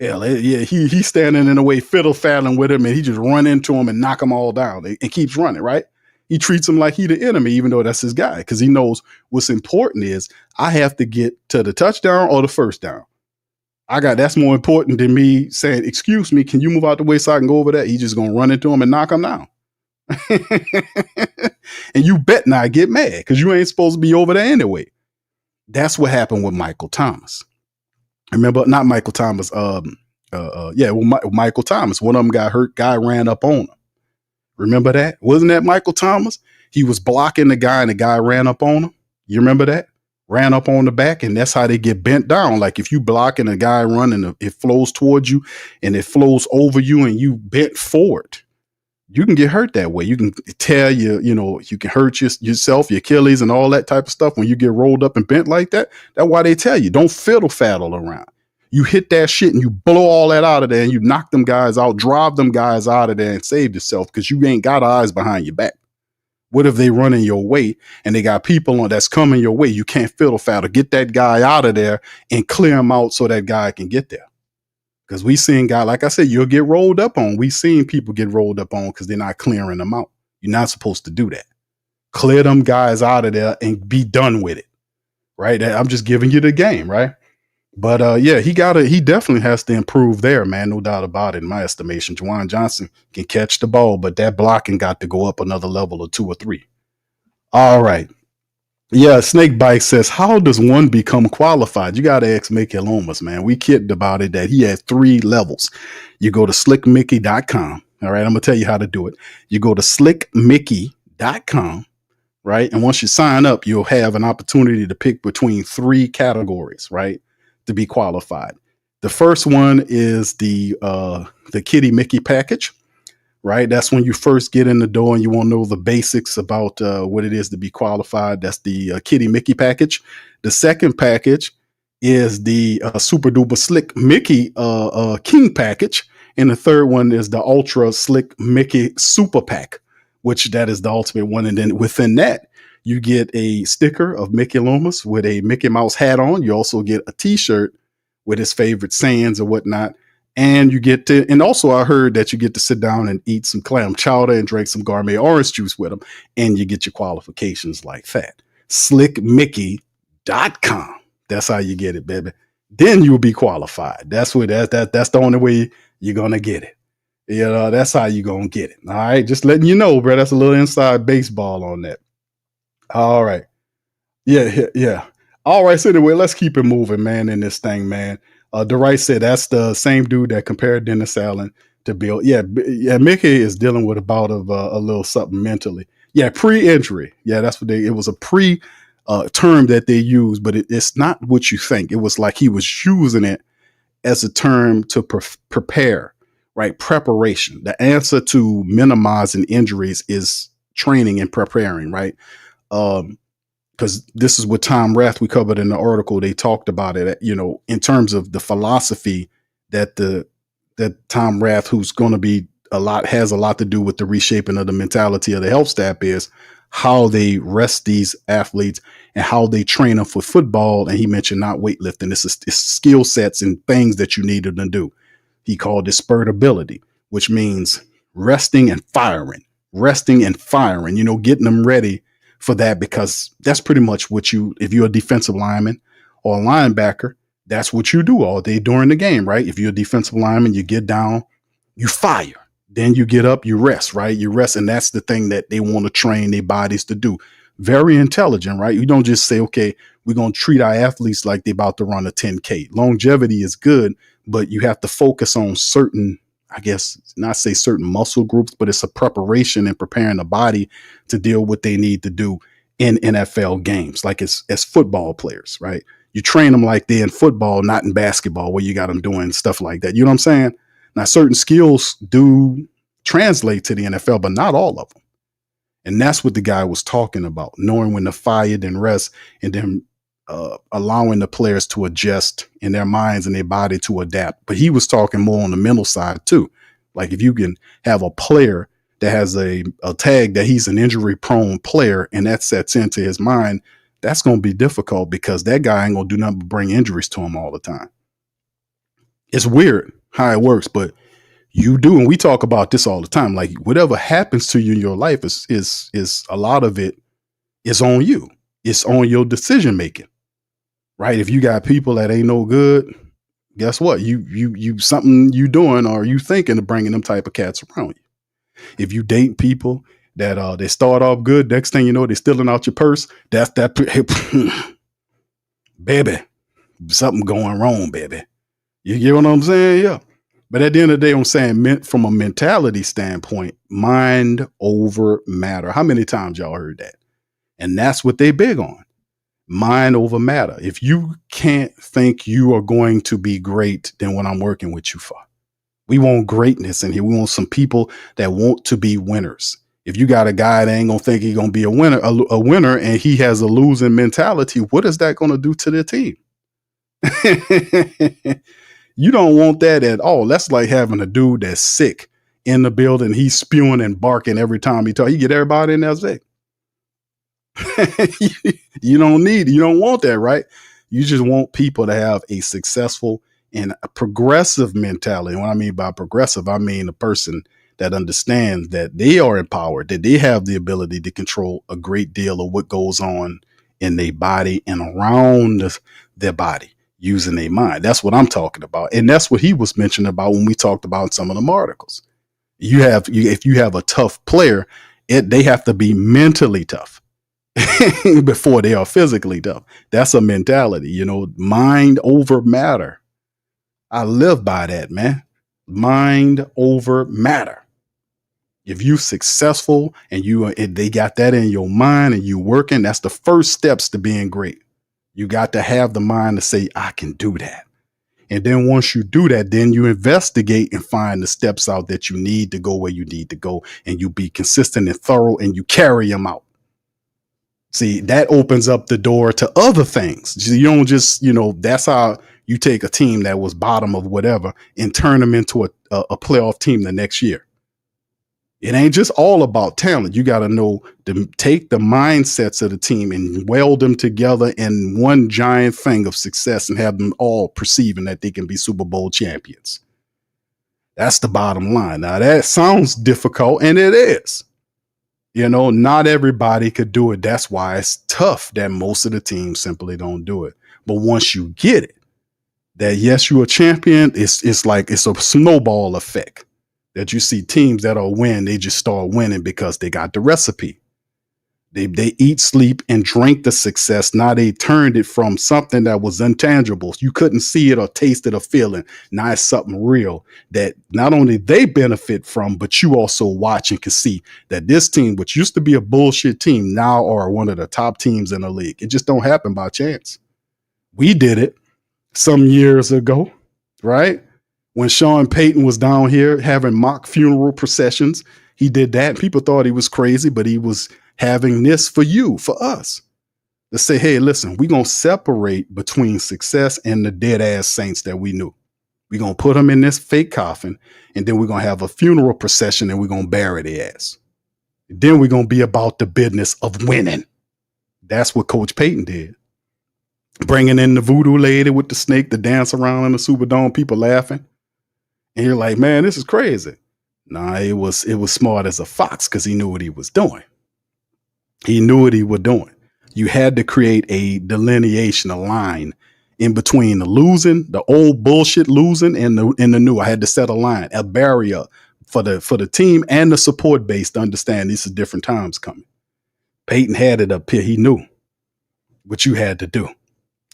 Yeah, he's standing in the way, fiddle faddling with him, and he just run into him and knock them all down and keeps running, right? He treats him like he the enemy, even though that's his guy, because he knows what's important is I have to get to the touchdown or the first down. That's more important than me saying, excuse me, can you move out the way so I can go over that? He's just gonna run into him and knock him down. And you bet not get mad because you ain't supposed to be over there anyway. That's what happened with Michael Thomas. Remember, not Michael Thomas. Michael Thomas. One of them got hurt. Guy ran up on him. Remember that? Wasn't that Michael Thomas? He was blocking the guy, and the guy ran up on him. You remember that? Ran up on the back, and that's how they get bent down. Like if you block and a guy run and it flows towards you, and it flows over you, and you bent forward, you can get hurt that way. You can tear you can hurt yourself, your Achilles, and all that type of stuff when you get rolled up and bent like that. That's why they tell you don't fiddle faddle around. You hit that shit and you blow all that out of there and you knock them guys out, drive them guys out of there and save yourself because you ain't got eyes behind your back. What if they running your way and they got people on that's coming your way? You can't fiddle faddle. Get that guy out of there and clear him out so that guy can get there. Because we seen guys, like I said, you'll get rolled up on. We seen people get rolled up on because they're not clearing them out. You're not supposed to do that. Clear them guys out of there and be done with it. Right? I'm just giving you the game, right? But he definitely has to improve there, man. No doubt about it, in my estimation. Juwan Johnson can catch the ball, but that blocking got to go up another level or 2 or 3. All right. Yeah, Snakebite says, how does one become qualified? You got to ask Mickey Lomas, man. We kidded about it that he has 3 levels. You go to slickmickey.com. All right, I'm going to tell you how to do it. You go to slickmickey.com, right? And once you sign up, you'll have an opportunity to pick between 3 categories, right, to be qualified. The first one is the Kitty Mickey package. Right. That's when you first get in the door and you want to know the basics about what it is to be qualified. That's the Kitty Mickey package. The second package is the Super Duper Slick Mickey King package. And the third one is the Ultra Slick Mickey Super Pack, which that is the ultimate one. And then within that, you get a sticker of Mickey Loomis with a Mickey Mouse hat on. You also get a T-shirt with his favorite sayings or whatnot. And also I heard that you get to sit down and eat some clam chowder and drink some gourmet orange juice with them. And you get your qualifications like that. Slickmickey.com. That's how you get it, baby. Then you'll be qualified. That's the only way you're going to get it. You know, that's how you're going to get it. All right. Just letting you know, bro. That's a little inside baseball on that. All right. Yeah. All right. So anyway, let's keep it moving, man, in this thing, man. DeRice said that's the same dude that compared Dennis Allen to Bill. Yeah, Mickey is dealing with a bout of a little something mentally. Yeah, pre-injury. Yeah, that's what it was a term that they used, but it's not what you think. It was like he was using it as a term to prepare, right? Preparation. The answer to minimizing injuries is training and preparing, right? Because this is what Tom Rath, we covered in the article, they talked about it, in terms of the philosophy that Tom Rath, who's going to be has a lot to do with the reshaping of the mentality of the health staff, is how they rest these athletes and how they train them for football. And he mentioned not weightlifting. It's skill sets and things that you need them to do. He called it spurtability, which means resting and firing, getting them ready for that, because that's pretty much if you're a defensive lineman or a linebacker, that's what you do all day during the game, right? If you're a defensive lineman, you get down, you fire, then you get up, you rest, right? You rest. And that's the thing that they want to train their bodies to do. Very intelligent, right? You don't just say, okay, we're going to treat our athletes like they're about to run a 10K. Longevity is good, but you have to focus on certain, I guess, not say certain muscle groups, but it's a preparation and preparing the body to deal with what they need to do in NFL games, like as football players, right? You train them like they're in football, not in basketball, where you got them doing stuff like that. You know what I'm saying? Now, certain skills do translate to the NFL, but not all of them. And that's what the guy was talking about, knowing when to fire and rest, and then allowing the players to adjust in their minds and their body to adapt. But he was talking more on the mental side too. Like if you can have a player that has a tag that he's an injury prone player and that sets into his mind, that's going to be difficult because that guy ain't going to do nothing but bring injuries to him all the time. It's weird how it works, but you do, and we talk about this all the time. Like whatever happens to you in your life is a lot of it is on you. It's on your decision making, right? If you got people that ain't no good, guess what? You something you doing or you thinking of bringing them type of cats around you. If you date people that they start off good, next thing you know, they're stealing out your purse. That's that, baby. Something going wrong, baby. You get what I'm saying? Yeah. But at the end of the day, I'm saying from a mentality standpoint, mind over matter. How many times y'all heard that? And that's what they big on. Mind over matter. If you can't think you are going to be great, then what I'm working with you for. We want greatness in here. We want some people that want to be winners. If you got a guy that ain't gonna think he's gonna be a winner, and he has a losing mentality, what is that gonna do to the team? You don't want that at all. That's like having a dude that's sick in the building. He's spewing and barking every time he talks. You get everybody in there sick. You don't want that, right? You just want people to have a successful and a progressive mentality. And what I mean by progressive, I mean a person that understands that they are empowered, that they have the ability to control a great deal of what goes on in their body and around their body using their mind. That's what I'm talking about. And that's what he was mentioning about when we talked about some of them articles. If you have a tough player, they have to be mentally tough before they are physically tough. That's a mentality, mind over matter. I live by that, man. Mind over matter. If you successful and they got that in your mind and you working, that's the first steps to being great. You got to have the mind to say, I can do that. And then once you do that, then you investigate and find the steps out that you need to go where you need to go. And you be consistent and thorough and you carry them out. See, that opens up the door to other things. You don't just, that's how you take a team that was bottom of whatever and turn them into a playoff team the next year. It ain't just all about talent. You got to know to take the mindsets of the team and weld them together in one giant thing of success and have them all perceiving that they can be Super Bowl champions. That's the bottom line. Now, that sounds difficult, and it is. Not everybody could do it. That's why it's tough that most of the teams simply don't do it. But once you get it, that yes, you're a champion, it's like it's a snowball effect. That you see teams that are win, they just start winning because they got the recipe. They eat, sleep, and drink the success. Now they turned it from something that was intangible. You couldn't see it or taste it or feel it. Now it's something real that not only they benefit from, but you also watch and can see that this team, which used to be a bullshit team, now are one of the top teams in the league. It just don't happen by chance. We did it some years ago, right? When Sean Payton was down here having mock funeral processions, he did that. People thought he was crazy, but he was having this for us. To say, hey, listen, we're going to separate between success and the dead ass saints that we knew. We're going to put them in this fake coffin, and then we're going to have a funeral procession, and we're going to bury their ass. Then we're going to be about the business of winning. That's what Coach Payton did. Bringing in the voodoo lady with the snake to dance around in the Superdome, people laughing. And you're like, man, this is crazy. Nah, it was smart as a fox because he knew what he was doing. He knew what he was doing. You had to create a delineation, a line in between the losing, the old bullshit losing, and the new. I had to set a line, a barrier for the team and the support base to understand these are different times coming. Peyton had it up here. He knew what you had to do.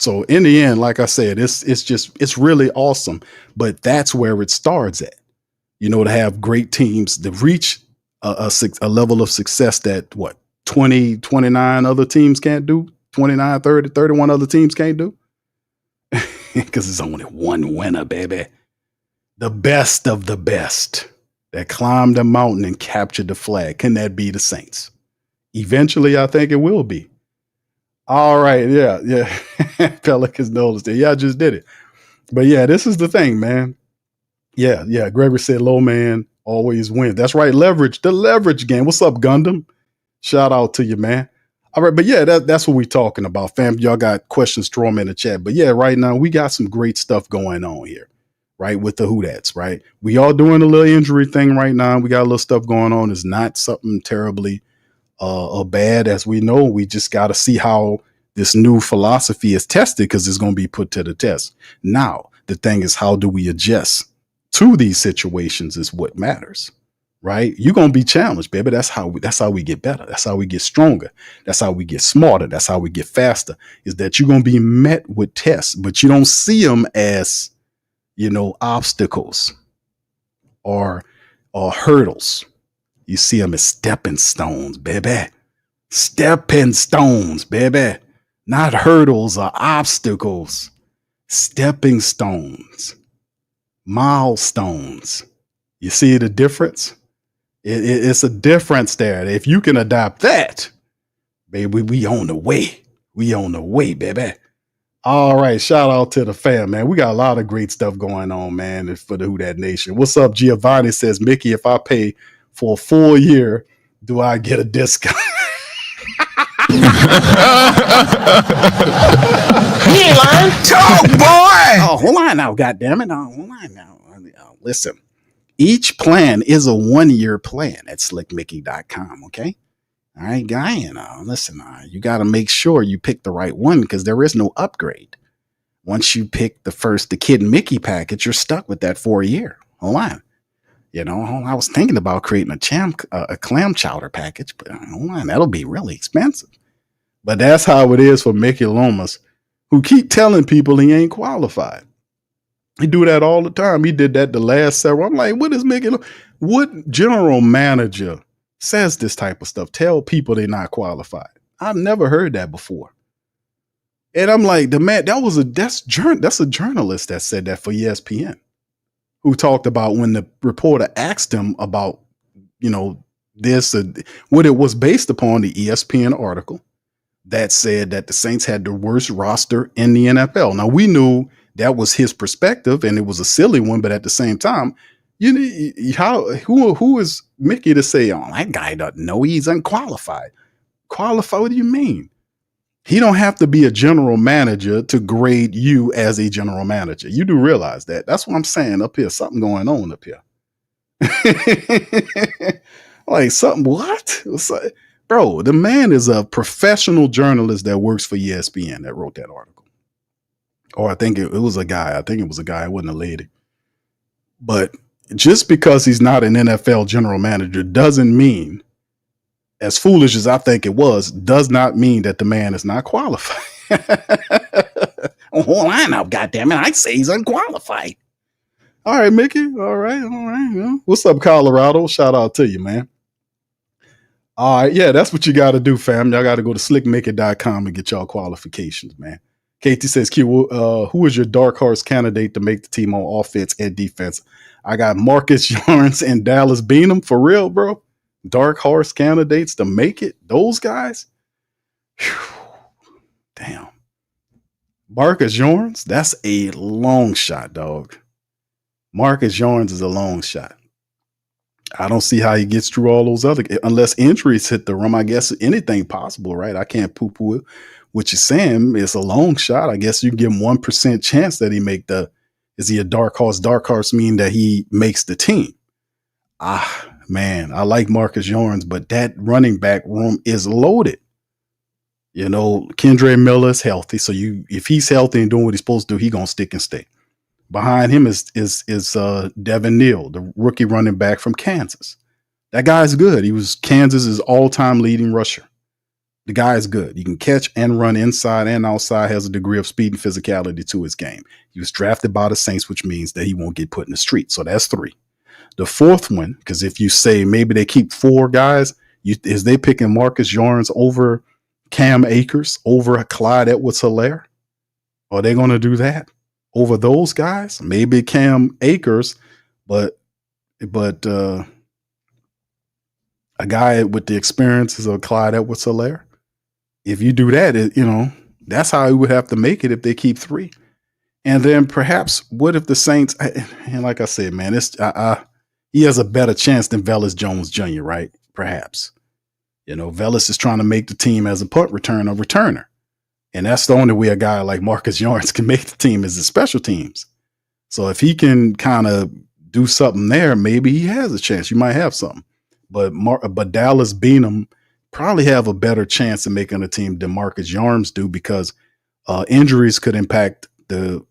So in the end, like I said, it's really awesome. But that's where it starts at. To have great teams to reach a level of success that 20, 29 other teams can't do, 29, 30, 31 other teams can't do. Because it's only one winner, baby. The best of the best that climbed the mountain and captured the flag. Can that be the Saints? Eventually, I think it will be. All right. Yeah. Pelicans noticed it. Yeah, I just did it. But yeah, this is the thing, man. Yeah. Gregory said low man always wins. That's right. The leverage game. What's up, Gundam? Shout out to you, man. All right. But yeah, that's what we're talking about, fam. Y'all got questions, throw them in the chat. But yeah, right now we got some great stuff going on here. right? With the Who-Dats, right? We all doing a little injury thing right now. We got a little stuff going on. It's not something terribly bad, as we know. We just got to see how this new philosophy is tested, because it's going to be put to the test. Now, the thing is, how do we adjust to these situations is what matters, right? You're going to be challenged, baby. That's how we get better. That's how we get stronger. That's how we get smarter. That's how we get faster, is that you're going to be met with tests, but you don't see them as, obstacles or hurdles. You see them as stepping stones, baby. Stepping stones, baby. Not hurdles or obstacles. Stepping stones. Milestones. You see the difference? It's a difference there. If you can adopt that, baby, we on the way. We on the way, baby. All right, shout out to the fam, man. We got a lot of great stuff going on, man, for the Who Dat Nation. What's up, Giovanni says, Mickey, if I pay for a full year, do I get a discount? He lying. Talk, boy. Oh, hold on now, goddammit. Oh, hold on now. Listen, each plan is a 1-year plan at slickmickey.com, okay? All right, guy, listen, you got to make sure you pick the right one, because there is no upgrade. Once you pick the Kid Mickey package, you're stuck with that for a year. Hold on. I was thinking about creating a clam chowder package, but hold on, that'll be really expensive. But that's how it is for Mickey Lomas, who keep telling people he ain't qualified. He do that all the time. He did that the last several. I'm like, what is Mickey? What general manager says this type of stuff? Tell people they're not qualified. I've never heard that before. And I'm like, the man, that's a journalist that said that for ESPN, who talked about when the reporter asked him about, this, what it was based upon, the ESPN article that said that the Saints had the worst roster in the NFL. Now, we knew that was his perspective, and it was a silly one, but at the same time, who is Mickey to say, oh, that guy doesn't know, he's unqualified? Qualified? What do you mean? He don't have to be a general manager to grade you as a general manager. You do realize that. That's what I'm saying up here. Something going on up here. Like something, what? Bro, the man is a professional journalist that works for ESPN that wrote that article. Or I think it was a guy. I think it was a guy. It wasn't a lady. But just because he's not an NFL general manager doesn't mean, as foolish as I think it was, does not mean that the man is not qualified. Oh, hold on now, goddammit. I'd say he's unqualified. All right, Mickey. All right. Yeah. What's up, Colorado? Shout out to you, man. All right. Yeah, that's what you got to do, fam. Y'all got to go to slickmickey.com and get y'all qualifications, man. Katie says, Q, who is your dark horse candidate to make the team on offense and defense? I got Marcus Lawrence and Dallas Beanham. For real, bro. Dark horse candidates to make it. Those guys. Whew. Damn. Marcus Lawrence, that's a long shot, dog. Marcus Lawrence is a long shot. I don't see how he gets through all those other, unless injuries hit the room. I guess anything possible, right? I can't poo-poo what you're saying. It's a long shot. I guess you give him 1% chance that he make is he a dark horse? Dark horse mean that he makes the team. Man, I like Marcus Lawrence, but that running back room is loaded. Kendre Miller's healthy. So if he's healthy and doing what he's supposed to do, he's going to stick and stay. Behind him is Devin Neal, the rookie running back from Kansas. That guy's good. He was Kansas's all-time leading rusher. The guy is good. He can catch and run inside and outside, has a degree of speed and physicality to his game. He was drafted by the Saints, which means that he won't get put in the street. So that's 3. The fourth one, because if you say maybe they keep 4 guys, is they picking Marcus Lawrence over Cam Akers, over Clyde Edwards-Helaire? Are they going to do that over those guys? Maybe Cam Akers, but a guy with the experiences of Clyde Edwards-Helaire. If you do that, that's how he would have to make it if they keep 3. And then perhaps what if the Saints, and like I said, man, he has a better chance than Velus Jones Jr., right? Perhaps. Velus is trying to make the team as a punt returner. And that's the only way a guy like Marcus Lawrence can make the team is the special teams. So if he can kind of do something there, maybe he has a chance. You might have something. But Dallas Beanham probably have a better chance of making a team than Marcus Yarms do, because injuries could impact the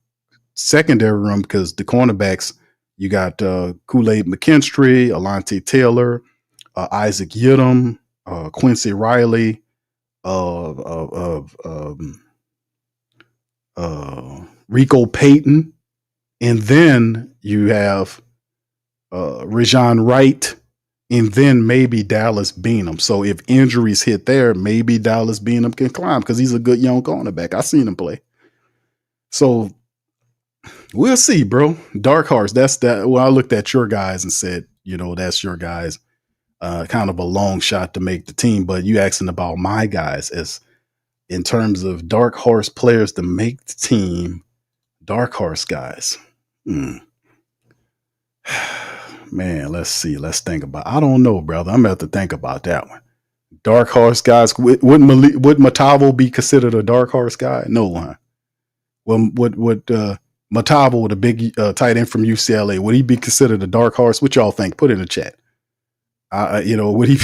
secondary room, because the cornerbacks, you got Kool-Aid McKinstry, Alontae Taylor, Isaac Yiadom, Quincy Riley, Rico Payton, and then you have Rajon Wright, and then maybe Dallas Beanham. So if injuries hit there, maybe Dallas Beanham can climb, because he's a good young cornerback. I've seen him play. So we'll see, bro. Dark Horse. That's that. Well, I looked at your guys and said, that's your guys. Kind of a long shot to make the team. But you asking about my guys as in terms of Dark Horse players to make the team. Dark Horse guys. Man, let's see. Let's think about. I don't know, brother. I'm gonna have to think about that one. Dark Horse guys. Would Matavo be considered a Dark Horse guy? No, huh? Well, would Matavo, the big tight end from UCLA, would he be considered a dark horse? What y'all think? Put it in the chat. Would he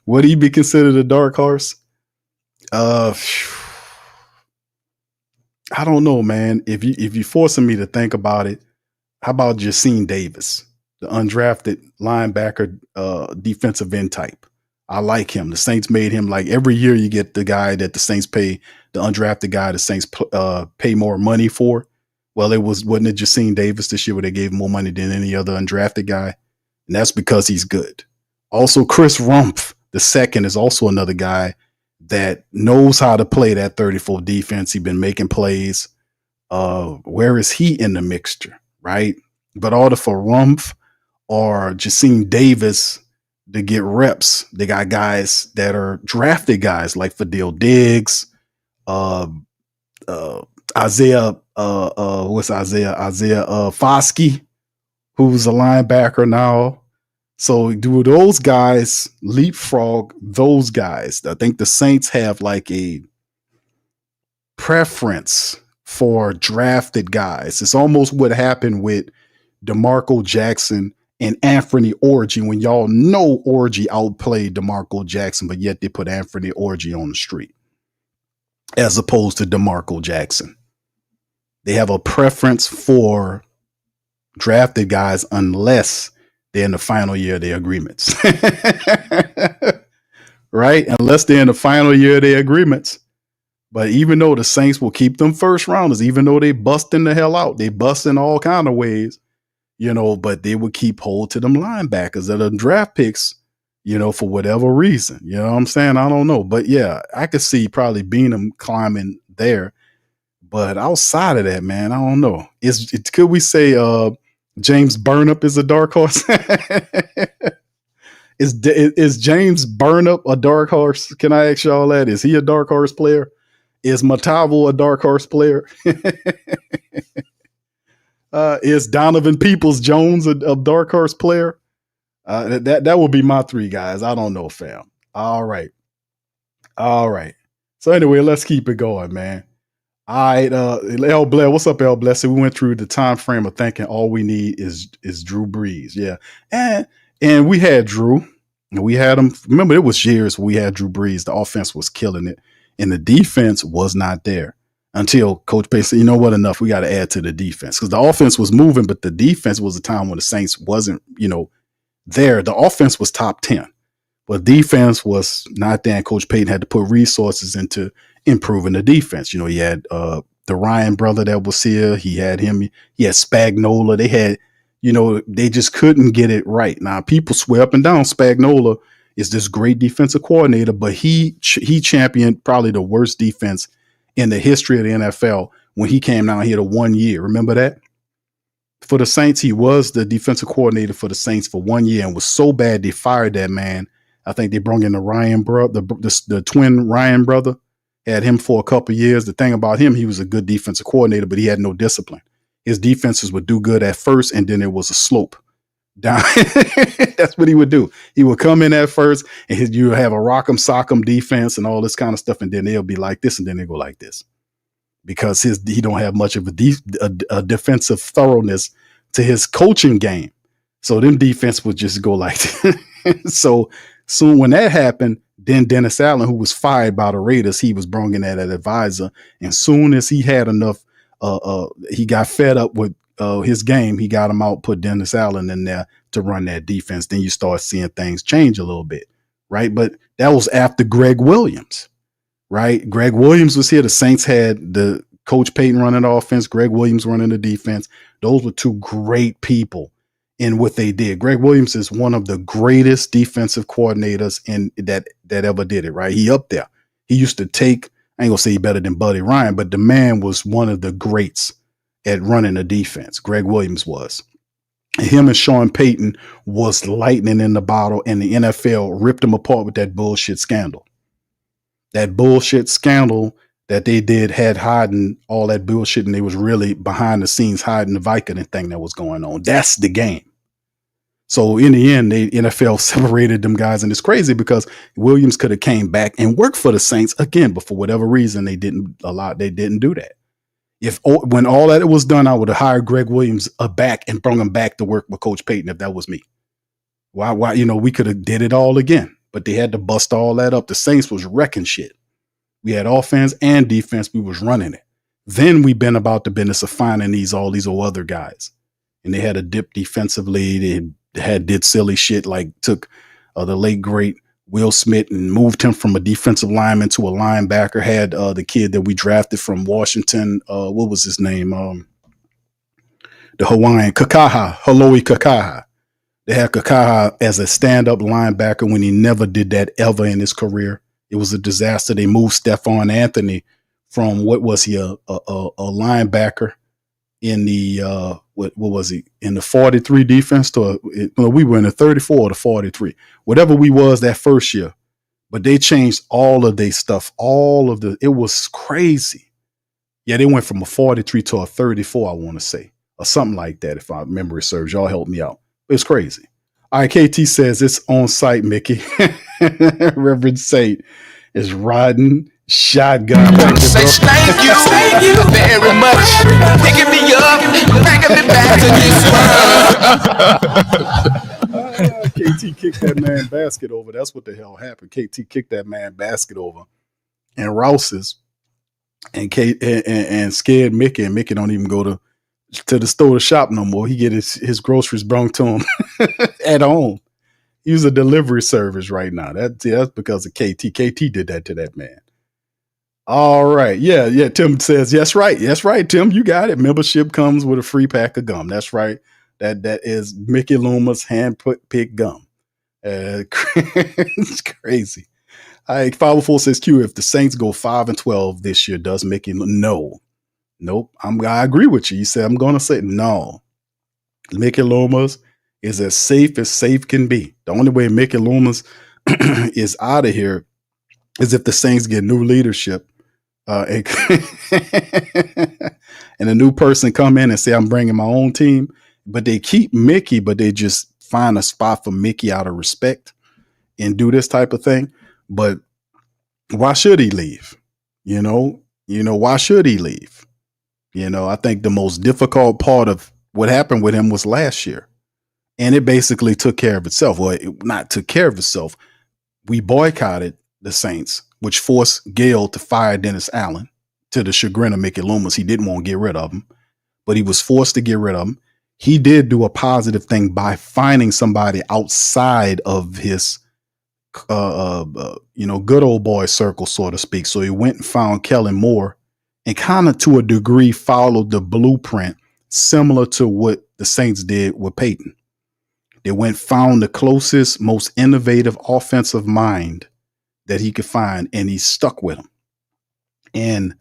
would he be considered a dark horse? I don't know, man. If you're forcing me to think about it, how about Jacine Davis, the undrafted linebacker, defensive end type? I like him. The Saints made him, like, every year you get the guy that the Saints pay, the undrafted guy the Saints pay more money for. Well, wasn't it Jacine Davis this year where they gave him more money than any other undrafted guy? And that's because he's good. Also, Chris Rumpf, the second, is also another guy that knows how to play that 34 defense. He's been making plays. Where is he in the mixture, right? But order for Rumpf or Jacine Davis to get reps, they got guys that are drafted guys like Fadil Diggs, Isaiah Foskey, who's a linebacker now. So do those guys leapfrog those guys? I think the Saints have like a preference for drafted guys. It's almost what happened with DeMarco Jackson and Anthony Orji, when y'all know Orji outplayed DeMarco Jackson, but yet they put Anthony Orji on the street as opposed to DeMarco Jackson. They have a preference for drafted guys unless they're in the final year of their agreements. Right? Unless they're in the final year of their agreements. But even though the Saints will keep them first rounders, even though they busting the hell out, they bust in all kind of ways, but they would keep hold to them linebackers that are draft picks, for whatever reason. You know what I'm saying? I don't know. But yeah, I could see probably Beanham climbing there. But outside of that, man, I don't know. Could we say James Burnip is a dark horse? Is James Burnip a dark horse? Can I ask y'all that? Is he a dark horse player? Is Matavo a dark horse player? Is Donovan Peoples-Jones a dark horse player? That will be my three guys. I don't know, fam. All right. So anyway, let's keep it going, man. All right, L Bless. What's up, L Bless? So we went through the time frame of thinking all we need is Drew Brees. Yeah. And we had Drew. And we had him. Remember, it was years we had Drew Brees. The offense was killing it. And the defense was not there until Coach Payne said, you know what, enough. We got to add to the defense. Because the offense was moving, but the defense was a time when the Saints wasn't, there. The offense was top 10. But defense was not there. And Coach Payton had to put resources into improving the defense. He had the Ryan brother that was here. He had him. He had Spagnuolo. They had, they just couldn't get it right. Now, people swear up and down Spagnuolo is this great defensive coordinator, but he championed probably the worst defense in the history of the NFL when he came down here to 1 year. Remember that? For the Saints, he was the defensive coordinator for the Saints for 1 year and was so bad they fired that man. I think they brought in the Ryan brother, the twin Ryan brother, had him for a couple of years. The thing about him, he was a good defensive coordinator, but he had no discipline. His defenses would do good at first, and then it was a slope down. That's what he would do. He would come in at first, and you have a rock'em sock'em defense and all this kind of stuff, and then they'll be like this, and then they go like this. because he don't have much of a defensive thoroughness to his coaching game. So them defense would just go like so soon when that happened, then Dennis Allen, who was fired by the Raiders, he was brought in as an advisor. And soon as he had enough, he got fed up with his game, he got him out, put Dennis Allen in there to run that defense. Then you start seeing things change a little bit, right? But that was after Greg Williams, right? Greg Williams was here. The Saints had the Coach Payton running the offense, Greg Williams running the defense. Those were two great people in what they did. Greg Williams is one of the greatest defensive coordinators in that ever did it, right? He up there. He used to take, I ain't gonna say he better than Buddy Ryan, but the man was one of the greats at running a defense. Greg Williams was. Him and Sean Payton was lightning in the bottle, and the NFL ripped him apart with that bullshit scandal. That bullshit scandal that they did had hiding all that bullshit, and they was really behind the scenes hiding the Vicodin thing that was going on. That's the game. So in the end, the NFL separated them guys, and it's crazy because Williams could have came back and worked for the Saints again, but for whatever reason, they didn't do that. When all that was done, I would have hired Greg Williams back and brought him back to work with Coach Payton if that was me. Why? We could have did it all again, but they had to bust all that up. The Saints was wrecking shit. We had offense and defense. We was running it. Then we been about the business of finding all these old other guys, and they had a dip defensively. They did silly shit like took the late great Will Smith and moved him from a defensive lineman to a linebacker. Had the kid that we drafted from Washington. What was his name? The Hawaiian Haloi Kakaha. They had Kakaha as a stand-up linebacker when he never did that ever in his career. It was a disaster. They moved Stephon Anthony from what was he a linebacker in the what was he in the 43 defense to we were in the 34 or the 43, whatever we was that first year. But they changed all of their stuff, it was crazy. Yeah, they went from a 43 to a 34, I want to say, or something like that. If my memory serves, y'all help me out. It's crazy. All right, KT says it's on site, Mickey. Reverend Saint is riding shotgun. Thank you very much. Picking me up, bringing me back to this world. KT kicked that man basket over. That's what the hell happened. KT kicked that man basket over, and Rouse's and scared Mickey, and Mickey don't even go to the store to shop no more. He get his groceries brought to him at home. Use a delivery service right now. That's because of KT. KT did that to that man. All right. Yeah. Tim says, yes, right. That's right, Tim. You got it. Membership comes with a free pack of gum. That's right. That is Mickey Loomis hand-picked gum. It's crazy. All right, 504 says, Q, if the Saints go 5-12 this year, does Mickey? No. Nope. I agree with you. You said I'm going to say no. Mickey Loomis is as safe can be. The only way Mickey Loomis is out of here is if the Saints get new leadership and a new person come in and say, I'm bringing my own team. But they keep Mickey, but they just find a spot for Mickey out of respect and do this type of thing. But why should he leave? Why should he leave? I think the most difficult part of what happened with him was last year. And it basically took care of itself. Well, it not took care of itself. We boycotted the Saints, which forced Gale to fire Dennis Allen to the chagrin of Mickey Loomis. He didn't want to get rid of him, but he was forced to get rid of him. He did do a positive thing by finding somebody outside of his, good old boy circle, so to speak. So he went and found Kellen Moore and kind of to a degree followed the blueprint similar to what the Saints did with Peyton. They went found the closest, most innovative offensive mind that he could find, and he stuck with him. And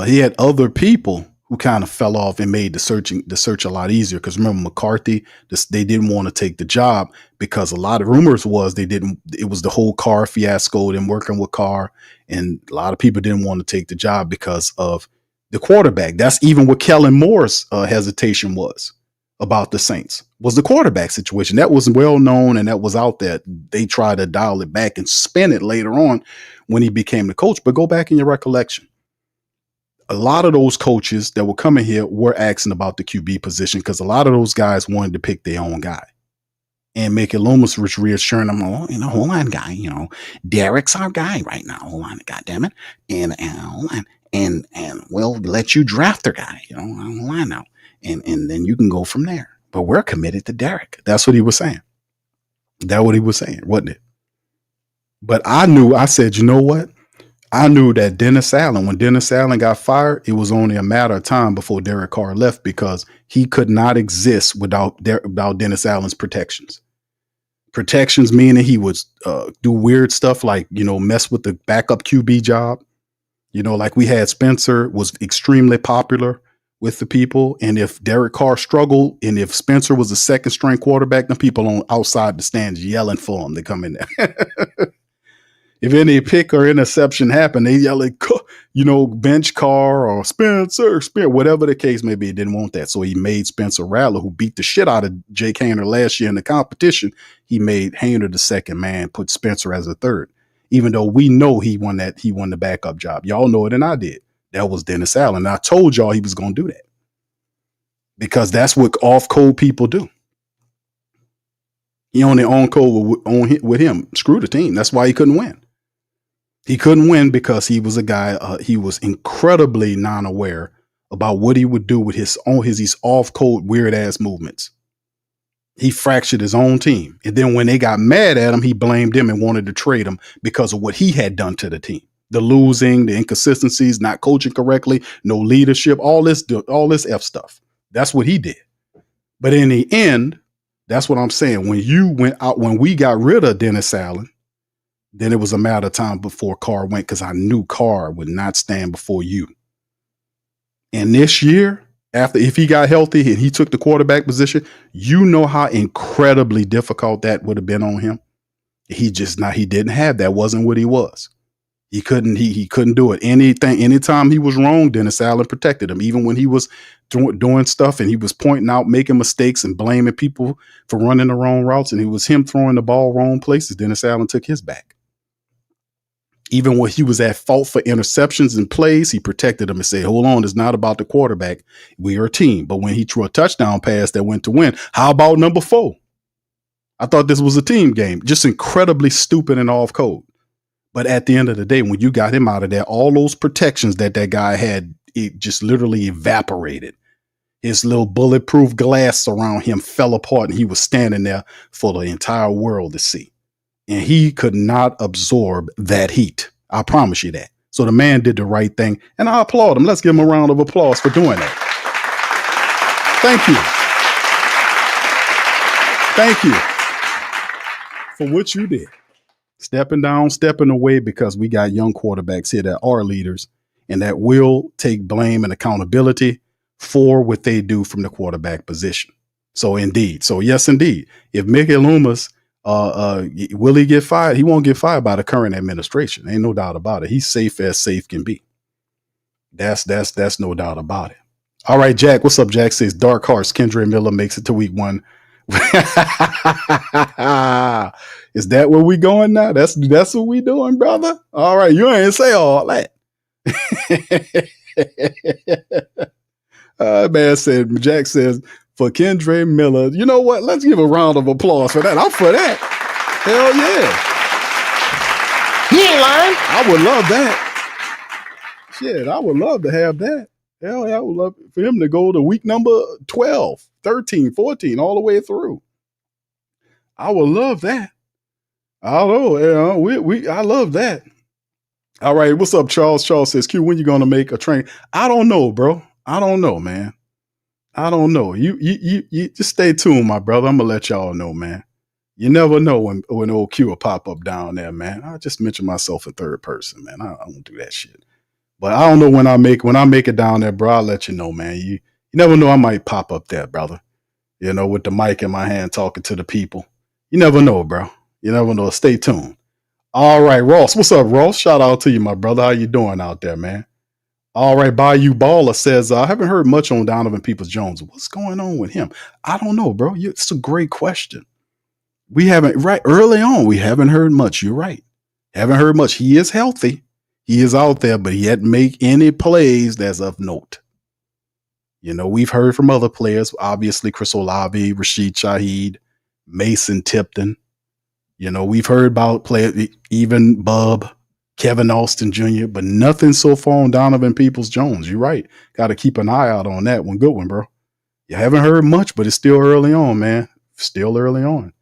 he had other people who kind of fell off and made the search a lot easier. Because remember McCarthy, they didn't want to take the job because a lot of rumors was it was the whole Carr fiasco, them working with Carr, and a lot of people didn't want to take the job because of the quarterback. That's even what Kellen Moore's hesitation was about the Saints, was the quarterback situation. That was well known and that was out there. They tried to dial it back and spin it later on when he became the coach. But go back in your recollection. a lot of those coaches that were coming here were asking about the QB position because a lot of those guys wanted to pick their own guy. And Mickey Loomis was reassuring them, oh, hold on, guy. Derek's our guy right now. Hold on, goddammit. And we'll let you draft their guy. Hold on now. And then you can go from there. But we're committed to Derek. That's what he was saying. That's what he was saying, wasn't it? But I said, you know what? I knew that when Dennis Allen got fired, it was only a matter of time before Derek Carr left because he could not exist without Dennis Allen's protections. Protections meaning he would do weird stuff like, mess with the backup QB job. Like we had Spencer was extremely popular with the people. And if Derek Carr struggled and if Spencer was a second string quarterback, the people on outside the stands yelling for him to come in there. If any pick or interception happened, they yell at, bench Carr or Spencer, whatever the case may be. He didn't want that. So he made Spencer Rattler, who beat the shit out of Jake Hayner last year in the competition. He made Hayner the second man, put Spencer as a third, even though we know he won the backup job. Y'all know it and I did. That was Dennis Allen. And I told y'all he was going to do that because that's what off-code people do. He only on-code with him. Screw the team. That's why he couldn't win. He couldn't win because he was a guy, he was incredibly non-aware about what he would do with his off-code weird-ass movements. He fractured his own team. And then when they got mad at him, he blamed him and wanted to trade him because of what he had done to the team. The losing, the inconsistencies, not coaching correctly, no leadership, all this F stuff. That's what he did. But in the end, that's what I'm saying. When we got rid of Dennis Allen, then it was a matter of time before Carr went because I knew Carr would not stand before you. And this year, if he got healthy and he took the quarterback position, you know how incredibly difficult that would have been on him. He didn't have that. Wasn't what he was. He couldn't do it. Anytime he was wrong, Dennis Allen protected him. Even when he was doing stuff and he was pointing out, making mistakes and blaming people for running the wrong routes, and it was him throwing the ball wrong places, Dennis Allen took his back. Even when he was at fault for interceptions and plays, he protected them and said, hold on, it's not about the quarterback. We are a team. But when he threw a touchdown pass that went to win, how about number 4? I thought this was a team game. Just incredibly stupid and off code. But at the end of the day, when you got him out of there, all those protections that guy had, it just literally evaporated. His little bulletproof glass around him fell apart and he was standing there for the entire world to see. And he could not absorb that heat. I promise you that. So the man did the right thing. And I applaud him. Let's give him a round of applause for doing that. Thank you for what you did. Stepping down, stepping away, because we got young quarterbacks here that are leaders and that will take blame and accountability for what they do from the quarterback position. So yes, indeed. If Mickey Loomis, will he get fired? He won't get fired by the current administration. Ain't no doubt about it. He's safe as safe can be. That's no doubt about it. All right, Jack. What's up? Jack says Dark Horse Kendra Miller makes it to week 1. Is that where we going now? That's what we doing, brother. All right, you ain't say all that. Jack says for Kendra Miller. You know what? Let's give a round of applause for that. I'm for that. Hell yeah. He ain't lying. I would love that. Shit, I would love to have that. Hell yeah, I would love for him to go to week number 12, 13, 14, all the way through. I would love that. I don't know. I love that. All right, what's up, Charles? Charles says, Q, when you gonna make a train? I don't know, bro. I don't know, man. I don't know. You just stay tuned, my brother. I'm gonna let y'all know, man. You never know when old Q will pop up down there, man. I just mention myself in third person, man. I don't do that shit. But I don't know when I make it down there, bro. I'll let you know, man. You never know. I might pop up there, brother. With the mic in my hand, talking to the people. You never know, bro. You never know. Stay tuned. All right, Ross. What's up, Ross? Shout out to you, my brother. How you doing out there, man? All right, Bayou Baller says, I haven't heard much on Donovan Peoples-Jones. What's going on with him? I don't know, bro. It's a great question. We haven't heard much. You're right. Haven't heard much. He is healthy. He is out there, but he hadn't make any plays that's of note. You know, we've heard from other players, obviously Chris Olave, Rashid Shaheed, Mason Tipton. You know, we've heard about players, even Bub, Kevin Austin Jr., but nothing so far on Donovan Peoples-Jones. You're right. Got to keep an eye out on that one. Good one, bro. You haven't heard much, but it's still early on, man. Still early on.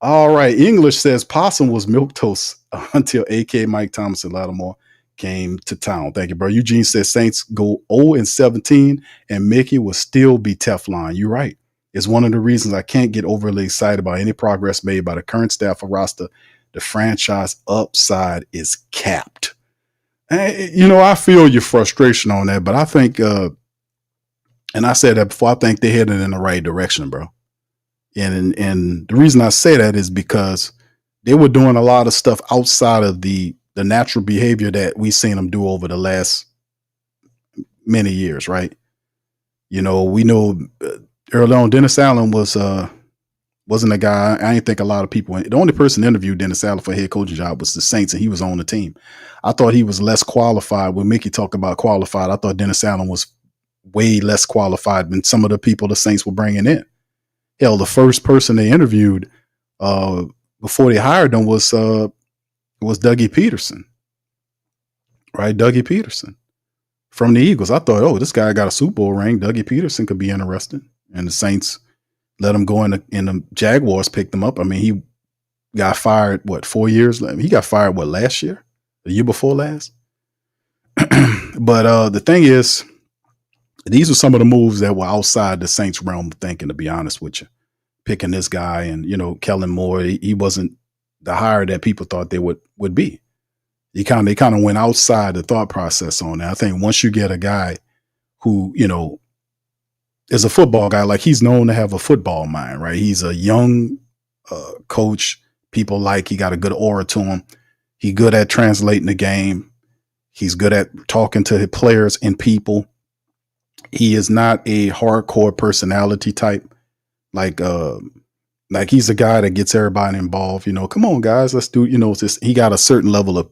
All right. English says Possum was milquetoast until AK Mike Thomas and Lattimore came to town. Thank you, bro. Eugene says Saints go 0-17 and Mickey will still be Teflon. You're right. It's one of the reasons I can't get overly excited about any progress made by the current staff of roster. The franchise upside is capped. And, you know, I feel your frustration on that, but I think, and I said that before, I think they're headed in the right direction, bro. And the reason I say that is because they were doing a lot of stuff outside of the natural behavior that we've seen them do over the last many years, right? You know, we know early on Dennis Allen wasn't a guy. I didn't think a lot of people. The only person interviewed Dennis Allen for head coaching job was the Saints, and he was on the team. I thought he was less qualified. When Mickey talked about qualified, I thought Dennis Allen was way less qualified than some of the people the Saints were bringing in. Hell, the first person they interviewed before they hired him was Dougie Peterson, right? Dougie Peterson from the Eagles. I thought, oh, this guy got a Super Bowl ring. Dougie Peterson could be interesting, and the Saints let him go in the Jaguars picked him up. I mean, he got fired, 4 years? He got fired, last year? The year before last? But the thing is, these are some of the moves that were outside the Saints realm of thinking, to be honest with you. Picking this guy and, you know, Kellen Moore, he wasn't the hire that people thought they would be. They kind of went outside the thought process on that. I think once you get a guy who, you know, is a football guy, like he's known to have a football mind, right? He's a young coach. People like, he got a good aura to him. He's good at translating the game. He's good at talking to his players and people. He is not a hardcore personality type. Like he's a guy that gets everybody involved. You know, come on, guys, let's do. You know, it's just, he got a certain level of,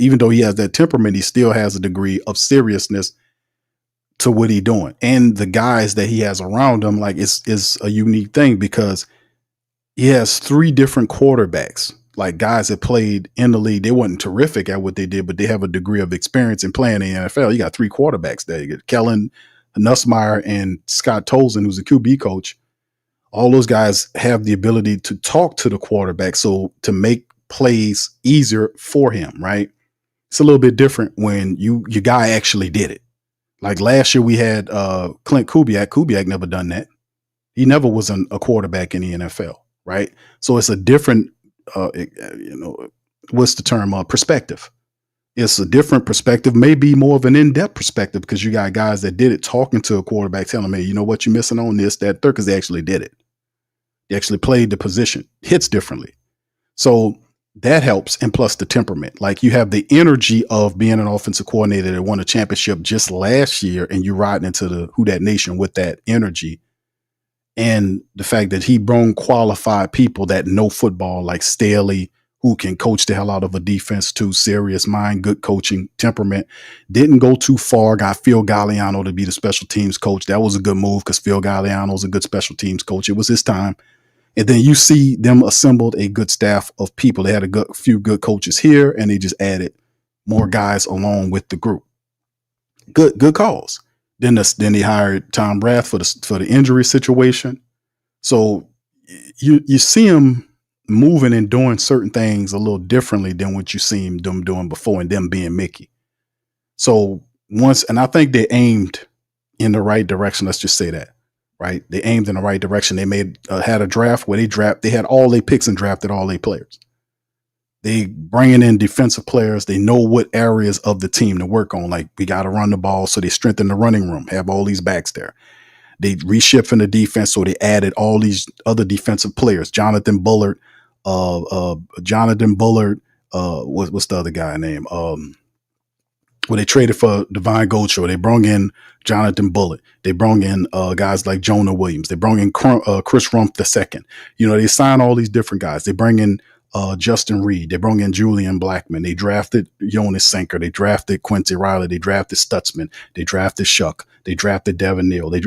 even though he has that temperament, he still has a degree of seriousness to what he's doing. And the guys that he has around him, like, it's a unique thing because he has 3 different quarterbacks. Like guys that played in the league, they weren't terrific at what they did, but they have a degree of experience in playing in the NFL. You got 3 quarterbacks there. You get Kellen Nussmeier and Scott Tolzien, who's a QB coach. All those guys have the ability to talk to the quarterback, so to make plays easier for him, right? It's a little bit different when your guy actually did it. Like last year we had Clint Kubiak. Kubiak never done that. He never was a quarterback in the NFL, right? So it's a different, you know, what's the term? Perspective. It's a different perspective, maybe more of an in-depth perspective because you got guys that did it talking to a quarterback, telling him, hey, you know what, you're missing on this, that, third, because they actually did it. They actually played the position, hits differently. So that helps. And plus the temperament, like you have the energy of being an offensive coordinator that won a championship just last year, and you're riding into the Who Dat Nation with that energy. And the fact that he brought qualified people that know football, like Staley, who can coach the hell out of a defense too, serious mind, good coaching, temperament. Didn't go too far, got Phil Galliano to be the special teams coach. That was a good move because Phil Galliano's a good special teams coach. It was his time. And then you see them assembled a good staff of people. They had a few good coaches here, and they just added more guys along with the group. Good calls. Then they hired Tom Rath for the injury situation. So you see him moving and doing certain things a little differently than what you see them doing before, and them being Mickey. So and I think they aimed in the right direction. Let's just say that, right? They aimed in the right direction. They had a draft where they had all their picks and drafted all their players. They bringing in defensive players. They know what areas of the team to work on. Like, we got to run the ball. So they strengthen the running room, have all these backs there. They reshifting the defense. So they added all these other defensive players. Jonathan Bullard, what's the other guy name? They traded for Divine Goldshow. They brought in Jonathan Bullard. They brought in guys like Jonah Williams. They brought in Chris Rumpf II. You know, they signed all these different guys. They bring in Justin Reed. They brought in Julian Blackman. They drafted Jonas Sinker. They drafted Quincy Riley. They drafted Stutzman. They drafted Shuck. They drafted Devin Neal. They,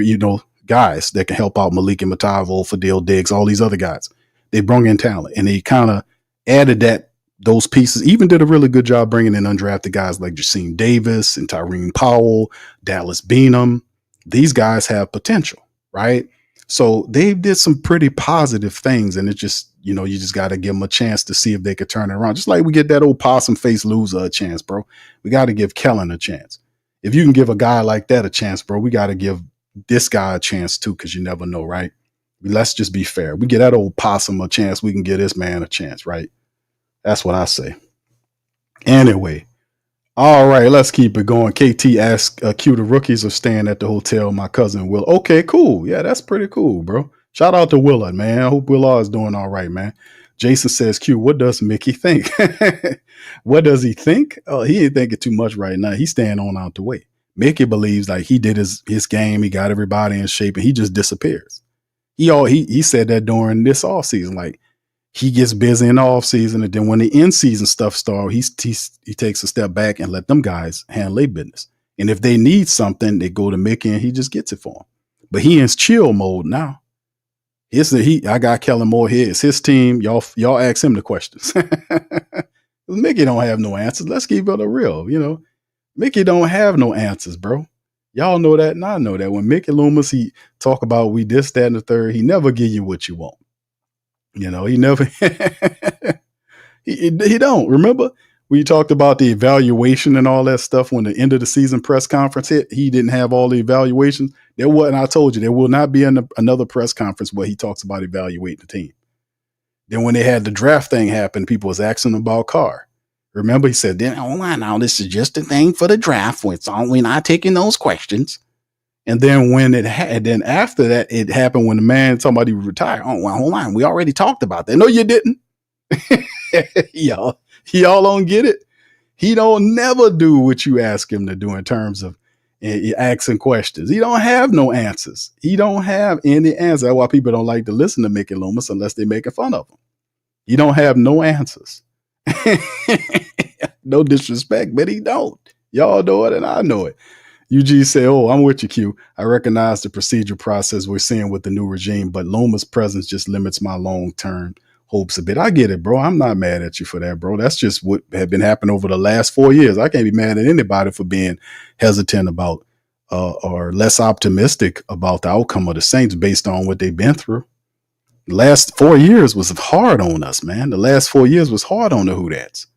guys that can help out Malik and Matavo, Fadil Diggs, all these other guys. They brought in talent, and they kind of added those pieces. Even did a really good job bringing in undrafted guys like Jasim Davis and Tyrene Powell, Dallas Beanham. These guys have potential, right? So they did some pretty positive things, and it just, you just got to give them a chance to see if they could turn it around. Just like we get that old possum face loser a chance, bro. We got to give Kellen a chance. If you can give a guy like that a chance, bro, we got to give this guy a chance too, because you never know, right? Let's just be fair. We get that old possum a chance, we can give this man a chance, right? That's what I say. Anyway, all right, let's keep it going. KT asked, Q, the rookies are staying at the hotel. My cousin Will. Okay, cool. Yeah, that's pretty cool, bro. Shout out to Willard, man. I hope Willard is doing all right, man. Jason says, Q, what does Mickey think? What does he think? Oh, he ain't thinking too much right now. He's staying on out the way. Mickey believes like he did his game. He got everybody in shape and he just disappears. He said that during this off season, like he gets busy in the off season. And then when the in season stuff starts, he takes a step back and let them guys handle their business. And if they need something, they go to Mickey and he just gets it for them. But he in chill mode now. I got Kellen Moore here. It's his team. Y'all ask him the questions. Mickey don't have no answers. Let's keep it real. Mickey don't have no answers, bro. Y'all know that, and I know that. When Mickey Loomis, he talk about we this, that, and the third, he never give you what you want. He never. he don't. Remember, we talked about the evaluation and all that stuff when the end of the season press conference hit. He didn't have all the evaluations. There wasn't. I told you there will not be another press conference where he talks about evaluating the team. Then when they had the draft thing happen, people was asking about Carr. Remember, he said, "Then now this is just a thing for the draft. We're not taking those questions." And then when then after that, it happened when the man talking about he retired. Oh, well, hold on, we already talked about that. No, you didn't. Y'all don't get it. He don't never do what you ask him to do in terms of asking questions. He don't have no answers. He don't have any answers. That's why people don't like to listen to Mickey Loomis unless they're making fun of him. He don't have no answers. No disrespect, but he don't. Y'all know it and I know it. UG say, "Oh, I'm with you, Q. I recognize the procedure process we're seeing with the new regime, but Loomis' presence just limits my long-term hopes a bit." I get it, bro. I'm not mad at you for that, bro. That's just what had been happening over the last 4 years. I can't be mad at anybody for being hesitant about or less optimistic about the outcome of the Saints based on what they've been through. The last 4 years was hard on us, man. The last 4 years was hard on the Who-Dats.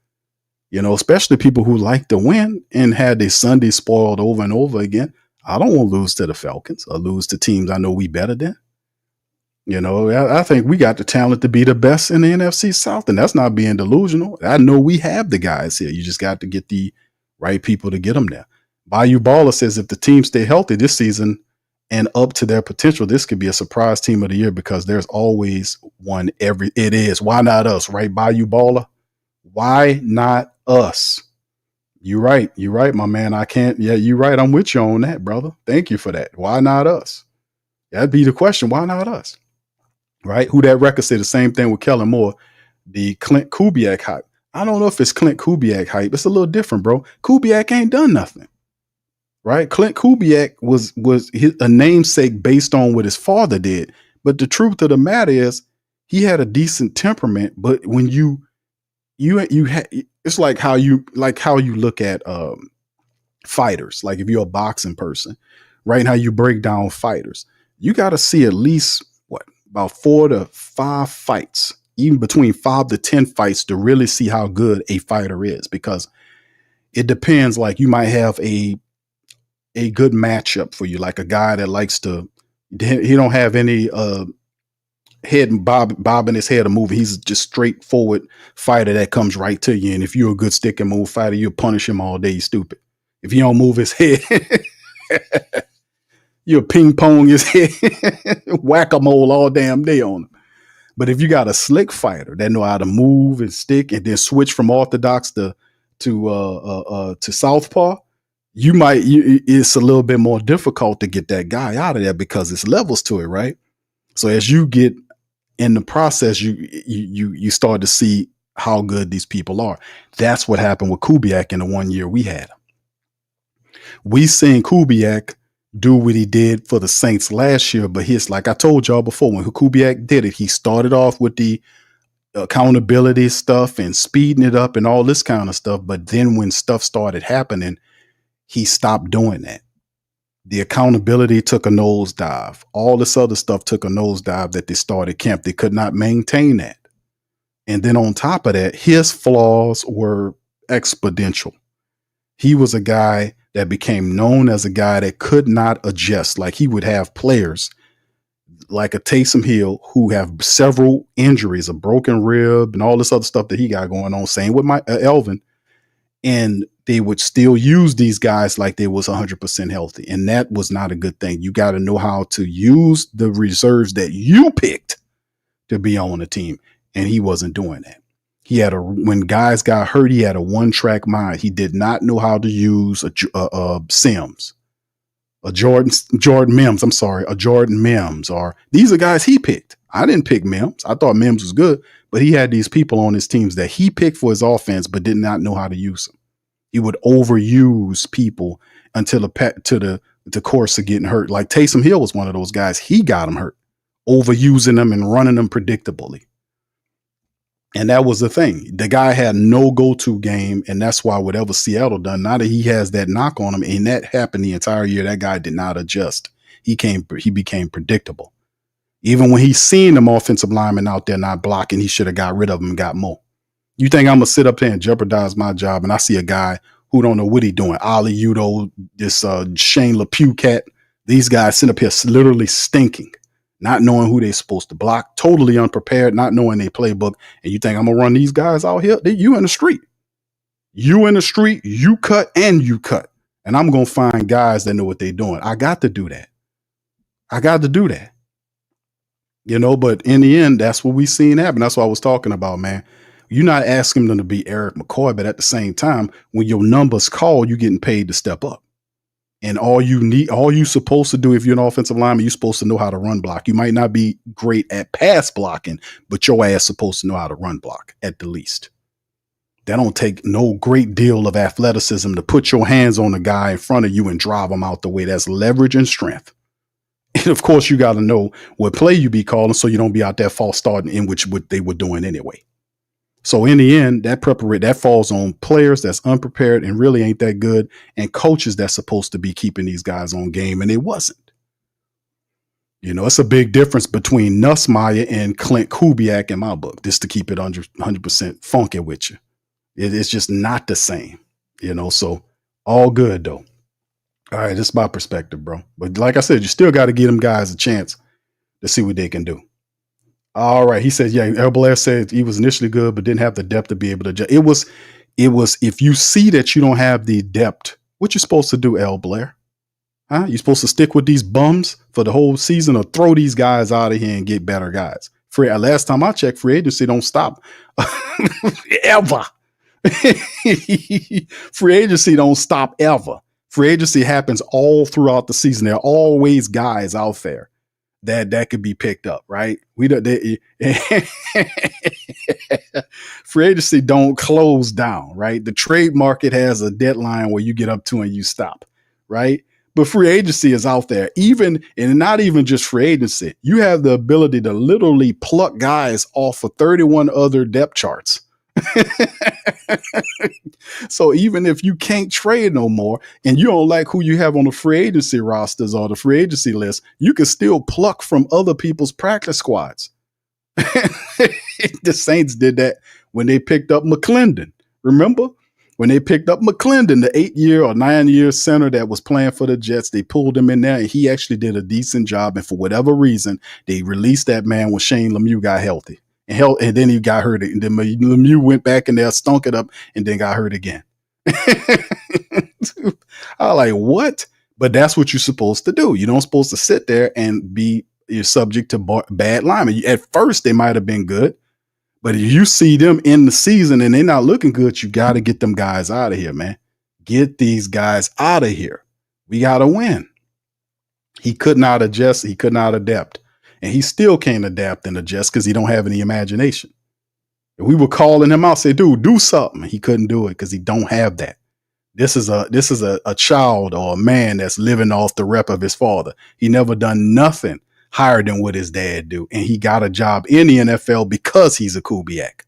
Especially people who like to win and had their Sunday spoiled over and over again. I don't want to lose to the Falcons or lose to teams I know we better than. I think we got the talent to be the best in the NFC South, and that's not being delusional. I know we have the guys here. You just got to get the right people to get them there. Bayou Baller says if the team stay healthy this season and up to their potential, this could be a surprise team of the year because there's always one it is. Why not us, right, Bayou Baller? Why not us? You're right, my man. I can't. Yeah, you're right. I'm with you on that, brother. Thank you for that. Why not us? That'd be the question. Why not us? Right? Who that record said the same thing with Kellen Moore, the Clint Kubiak hype. I don't know if it's Clint Kubiak hype. It's a little different, bro. Kubiak ain't done nothing. Right? Clint Kubiak was a namesake based on what his father did. But the truth of the matter is he had a decent temperament. But when you it's like how you look at fighters. Like if you're a boxing person, right? And how you break down fighters, you got to see at least about 4 to 5 fights, even between 5 to 10 fights to really see how good a fighter is, because it depends. Like you might have a good matchup for you, like a guy that likes to, he don't have any head and bobbing his head or moving. He's just straightforward fighter that comes right to you. And if you're a good stick and move fighter, you'll punish him all day. You stupid. If you don't move his head, you'll ping pong his head, whack-a-mole all damn day on him. But if you got a slick fighter that know how to move and stick and then switch from orthodox to southpaw, it's a little bit more difficult to get that guy out of there because it's levels to it, right? So as you get in the process, you start to see how good these people are. That's what happened with Kubiak in the 1 year we had him. We seen Kubiak do what he did for the Saints last year, but his, like I told y'all before, when Kubiak did it, he started off with the accountability stuff and speeding it up and all this kind of stuff. But then when stuff started happening, he stopped doing that. The accountability took a nosedive. All this other stuff took a nosedive that they started camp. They could not maintain that. And then on top of that, his flaws were exponential. He was a guy that became known as a guy that could not adjust. Like he would have players like a Taysom Hill who have several injuries, a broken rib and all this other stuff that he got going on. Same with my Elvin. And they would still use these guys like they was 100% healthy. And that was not a good thing. You got to know how to use the reserves that you picked to be on the team. And he wasn't doing that. He had when guys got hurt, he had a one-track mind. He did not know how to use a Jordan Mims, or these are guys he picked. I didn't pick Mims. I thought Mims was good, but he had these people on his teams that he picked for his offense, but did not know how to use them. He would overuse people until the course of getting hurt. Like Taysom Hill was one of those guys. He got him hurt, overusing them and running them predictably. And that was the thing. The guy had no go-to game, and that's why whatever Seattle done, now that he has that knock on him, and that happened the entire year, that guy did not adjust. He became predictable. Even when he's seen them offensive linemen out there not blocking, he should have got rid of them and got more. You think I'm going to sit up there and jeopardize my job, and I see a guy who don't know what he's doing, Ali Udo, this Shane LePew cat, these guys sit up here literally stinking, not knowing who they're supposed to block, totally unprepared, not knowing their playbook. And you think I'm going to run these guys out here? You in the street. You in the street, you cut and you cut. And I'm going to find guys that know what they're doing. I got to do that. You know, but in the end, that's what we seen happen. That's what I was talking about, man. You're not asking them to be Eric McCoy, but at the same time, when your numbers call, you're getting paid to step up. And all you supposed to do if you're an offensive lineman, you're supposed to know how to run block. You might not be great at pass blocking, but your ass supposed to know how to run block at the least. That don't take no great deal of athleticism to put your hands on the guy in front of you and drive him out the way. That's leverage and strength. And of course, you got to know what play you be calling so you don't be out there false starting in which what they were doing anyway. So in the end, that falls on players that's unprepared and really ain't that good, and coaches that's supposed to be keeping these guys on game, and it wasn't. You know, it's a big difference between Nussmeier and Clint Kubiak in my book, just to keep it 100% funky with you. It's just not the same, you know, so all good though. All right, this is my perspective, bro. But like I said, you still got to give them guys a chance to see what they can do. All right. He says, yeah, El Blair said he was initially good, but didn't have the depth to be able to judge. It was, if you see that you don't have the depth, what you supposed to do, El Blair? Huh? You supposed to stick with these bums for the whole season or throw these guys out of here and get better guys? Last time I checked, free agency don't stop ever. Free agency don't stop ever. Free agency happens all throughout the season. There are always guys out there that could be picked up, right? Free agency don't close down, right? The trade market has a deadline where you get up to and you stop, right? But free agency is out there, and not even just free agency. You have the ability to literally pluck guys off of 31 other depth charts. So even if you can't trade no more and you don't like who you have on the free agency rosters or the free agency list, you can still pluck from other people's practice squads. The Saints did that when they picked up McClendon. Remember? When they picked up McClendon, the 8-year or 9-year center that was playing for the Jets, they pulled him in there and he actually did a decent job. And for whatever reason, they released that man when Shane Lemieux got healthy. And then he got hurt. And then Lemieux went back in there, stunk it up, and then got hurt again. I was like, what? But that's what you're supposed to do. You don't supposed to sit there and you're subject to bad linemen. At first, they might have been good. But if you see them in the season and they're not looking good, you got to get them guys out of here, man. Get these guys out of here. We got to win. He could not adjust. He could not adapt. And he still can't adapt and adjust because he don't have any imagination. And we were calling him out, say, dude, do something. He couldn't do it because he don't have that. This is a child or a man that's living off the rep of his father. He never done nothing higher than what his dad do. And he got a job in the NFL because he's a Kubiak,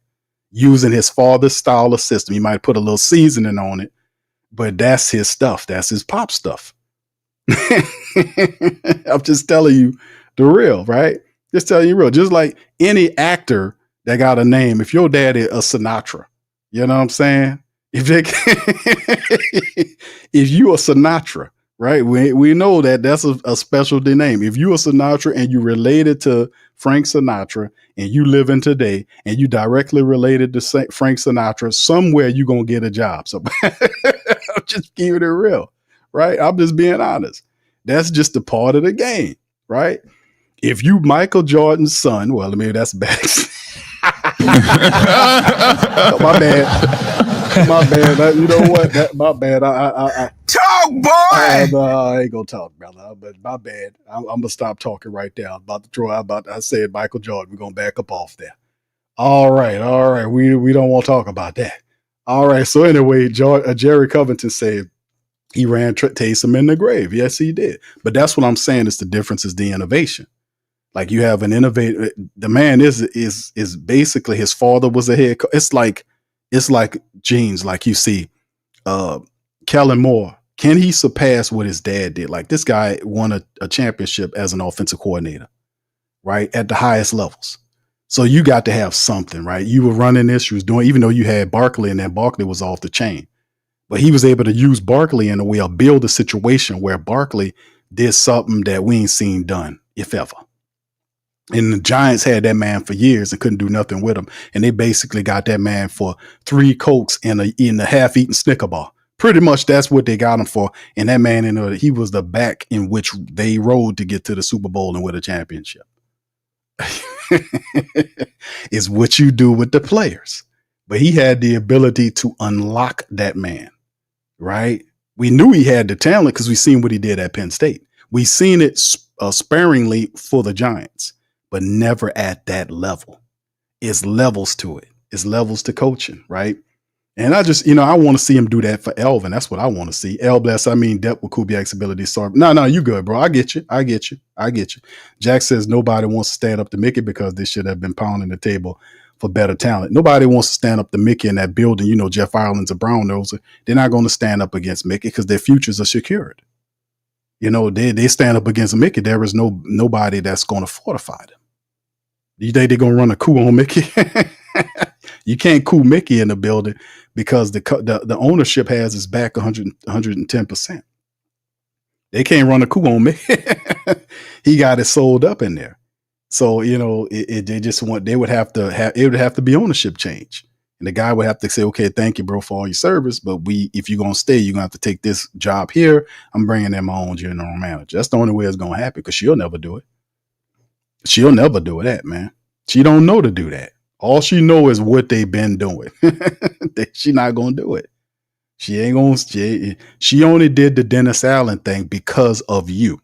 using his father's style of system. He might put a little seasoning on it, but that's his stuff. That's his pop stuff. I'm just telling you the real, right? Just telling you real. Just like any actor that got a name, if your dad is a Sinatra, you know what I'm saying? If they if you a Sinatra, right? We know that that's a specialty name. If you a Sinatra and you related to Frank Sinatra and you live in today and you directly related to Frank Sinatra, somewhere you gonna get a job. So I'm just keeping it real, right? I'm just being honest. That's just a part of the game, right? If you Michael Jordan's son, well, maybe that's bad. Oh, my bad. My bad. You know what? My bad. Talk, boy. I ain't gonna talk, brother. But my bad. I'm gonna stop talking right there. I'm about to throw out. I said Michael Jordan. We're gonna back up off there. All right. We don't want to talk about that. All right. So anyway, Jerry Covington said he ran Taysom in the grave. Yes, he did. But that's what I'm saying. Is the difference is the innovation. Like you have an innovator. The man is basically his father was a head coach. It's like genes. Like you see, Kellen Moore. Can he surpass what his dad did? Like this guy won a championship as an offensive coordinator, right? At the highest levels. So you got to have something, right? You were running this, you was doing, even though you had Barkley and then Barkley was off the chain. But he was able to use Barkley in a way or build a situation where Barkley did something that we ain't seen done, if ever. And the Giants had that man for years and couldn't do nothing with him. And they basically got that man for 3 Cokes and a half-eaten Snicker bar. Pretty much that's what they got him for. And that man, he was the back in which they rode to get to the Super Bowl and win a championship. It's what you do with the players. But he had the ability to unlock that man, right? We knew he had the talent because we seen what he did at Penn State. We seen it sparingly for the Giants, but never at that level. It's levels to it. It's levels to coaching, right? And I just, I want to see him do that for Elvin. That's what I want to see. Depth with Kubiak's ability to serve. No, you good, bro. I get you. Jack says nobody wants to stand up to Mickey because they should have been pounding the table for better talent. Nobody wants to stand up to Mickey in that building. Jeff Ireland's a brown noser. They're not going to stand up against Mickey because their futures are secured. They stand up against Mickey. There is nobody that's going to fortify them. Do you think they're going to run a coup on Mickey? You can't coup Mickey in the building because the ownership has his back 110%. They can't run a coup on Mickey. He got it sold up in there. So, they would have to be ownership change. And the guy would have to say, okay, thank you, bro, for all your service. But if you're going to stay, you're going to have to take this job here. I'm bringing in my own general manager. That's the only way it's going to happen because she'll never do it. She'll never do that, man. She don't know to do that. All she know is what they've been doing. She not going to do it. She ain't going to. She only did the Dennis Allen thing because of you.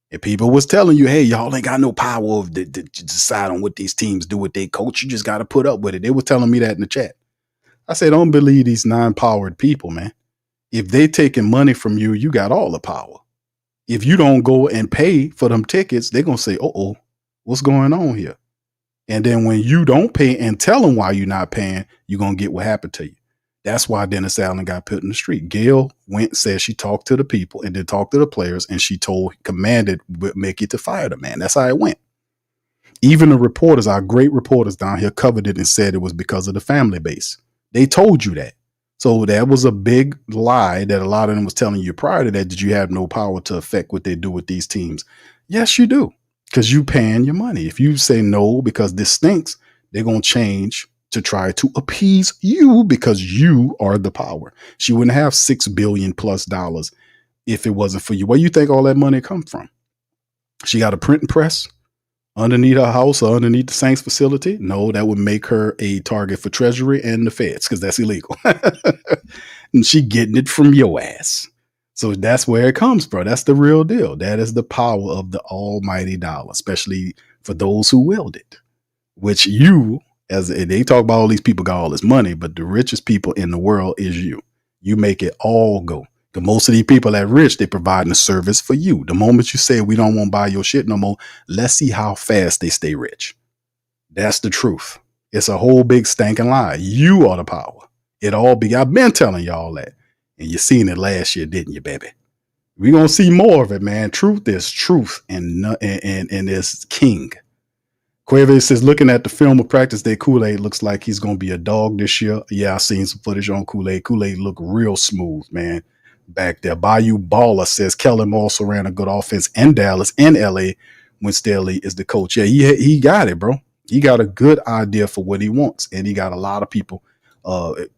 If people was telling you, hey, y'all ain't got no power to decide on what these teams do with their coach. You just got to put up with it. They were telling me that in the chat. I said, don't believe these non-powered people, man. If they taking money from you, you got all the power. If you don't go and pay for them tickets, they're going to say, what's going on here? And then when you don't pay and tell them why you're not paying, you're going to get what happened to you. That's why Dennis Allen got put in the street. Gail said she talked to the people and then talked to the players, and she commanded Mickey to fire the man. That's how it went. Even the reporters, our great reporters down here, covered it and said it was because of the family base. They told you that. So that was a big lie that a lot of them was telling you prior to that you have no power to affect what they do with these teams. Yes, you do, because you paying your money. If you say no because this stinks, they're going to change to try to appease you because you are the power. She wouldn't have $6 billion plus if it wasn't for you. Where you think all that money come from? She got a printing press underneath her house or underneath the Saints facility? No, that would make her a target for Treasury and the feds because that's illegal. And she getting it from your ass. So that's where it comes from. That's the real deal. That is the power of the almighty dollar, especially for those who wield it, which you As they talk about all these people got all this money, but the richest people in the world is you. You make it all go. The most of these people that rich, they providing a service for you. The moment you say we don't want to buy your shit no more, let's see how fast they stay rich. That's the truth. It's a whole big stinking lie. You are the power. I've been telling y'all that. And you seen it last year, didn't you, baby? We're gonna see more of it, man. Truth is truth, and it's king. Cuevas says, looking at the film of practice day, Kool-Aid looks like he's going to be a dog this year. Yeah, I seen some footage on Kool-Aid. Kool-Aid look real smooth, man, back there. Bayou Baller says, Kellen also ran a good offense in Dallas and LA when Staley is the coach. Yeah, he got it, bro. He got a good idea for what he wants, and he got a lot of people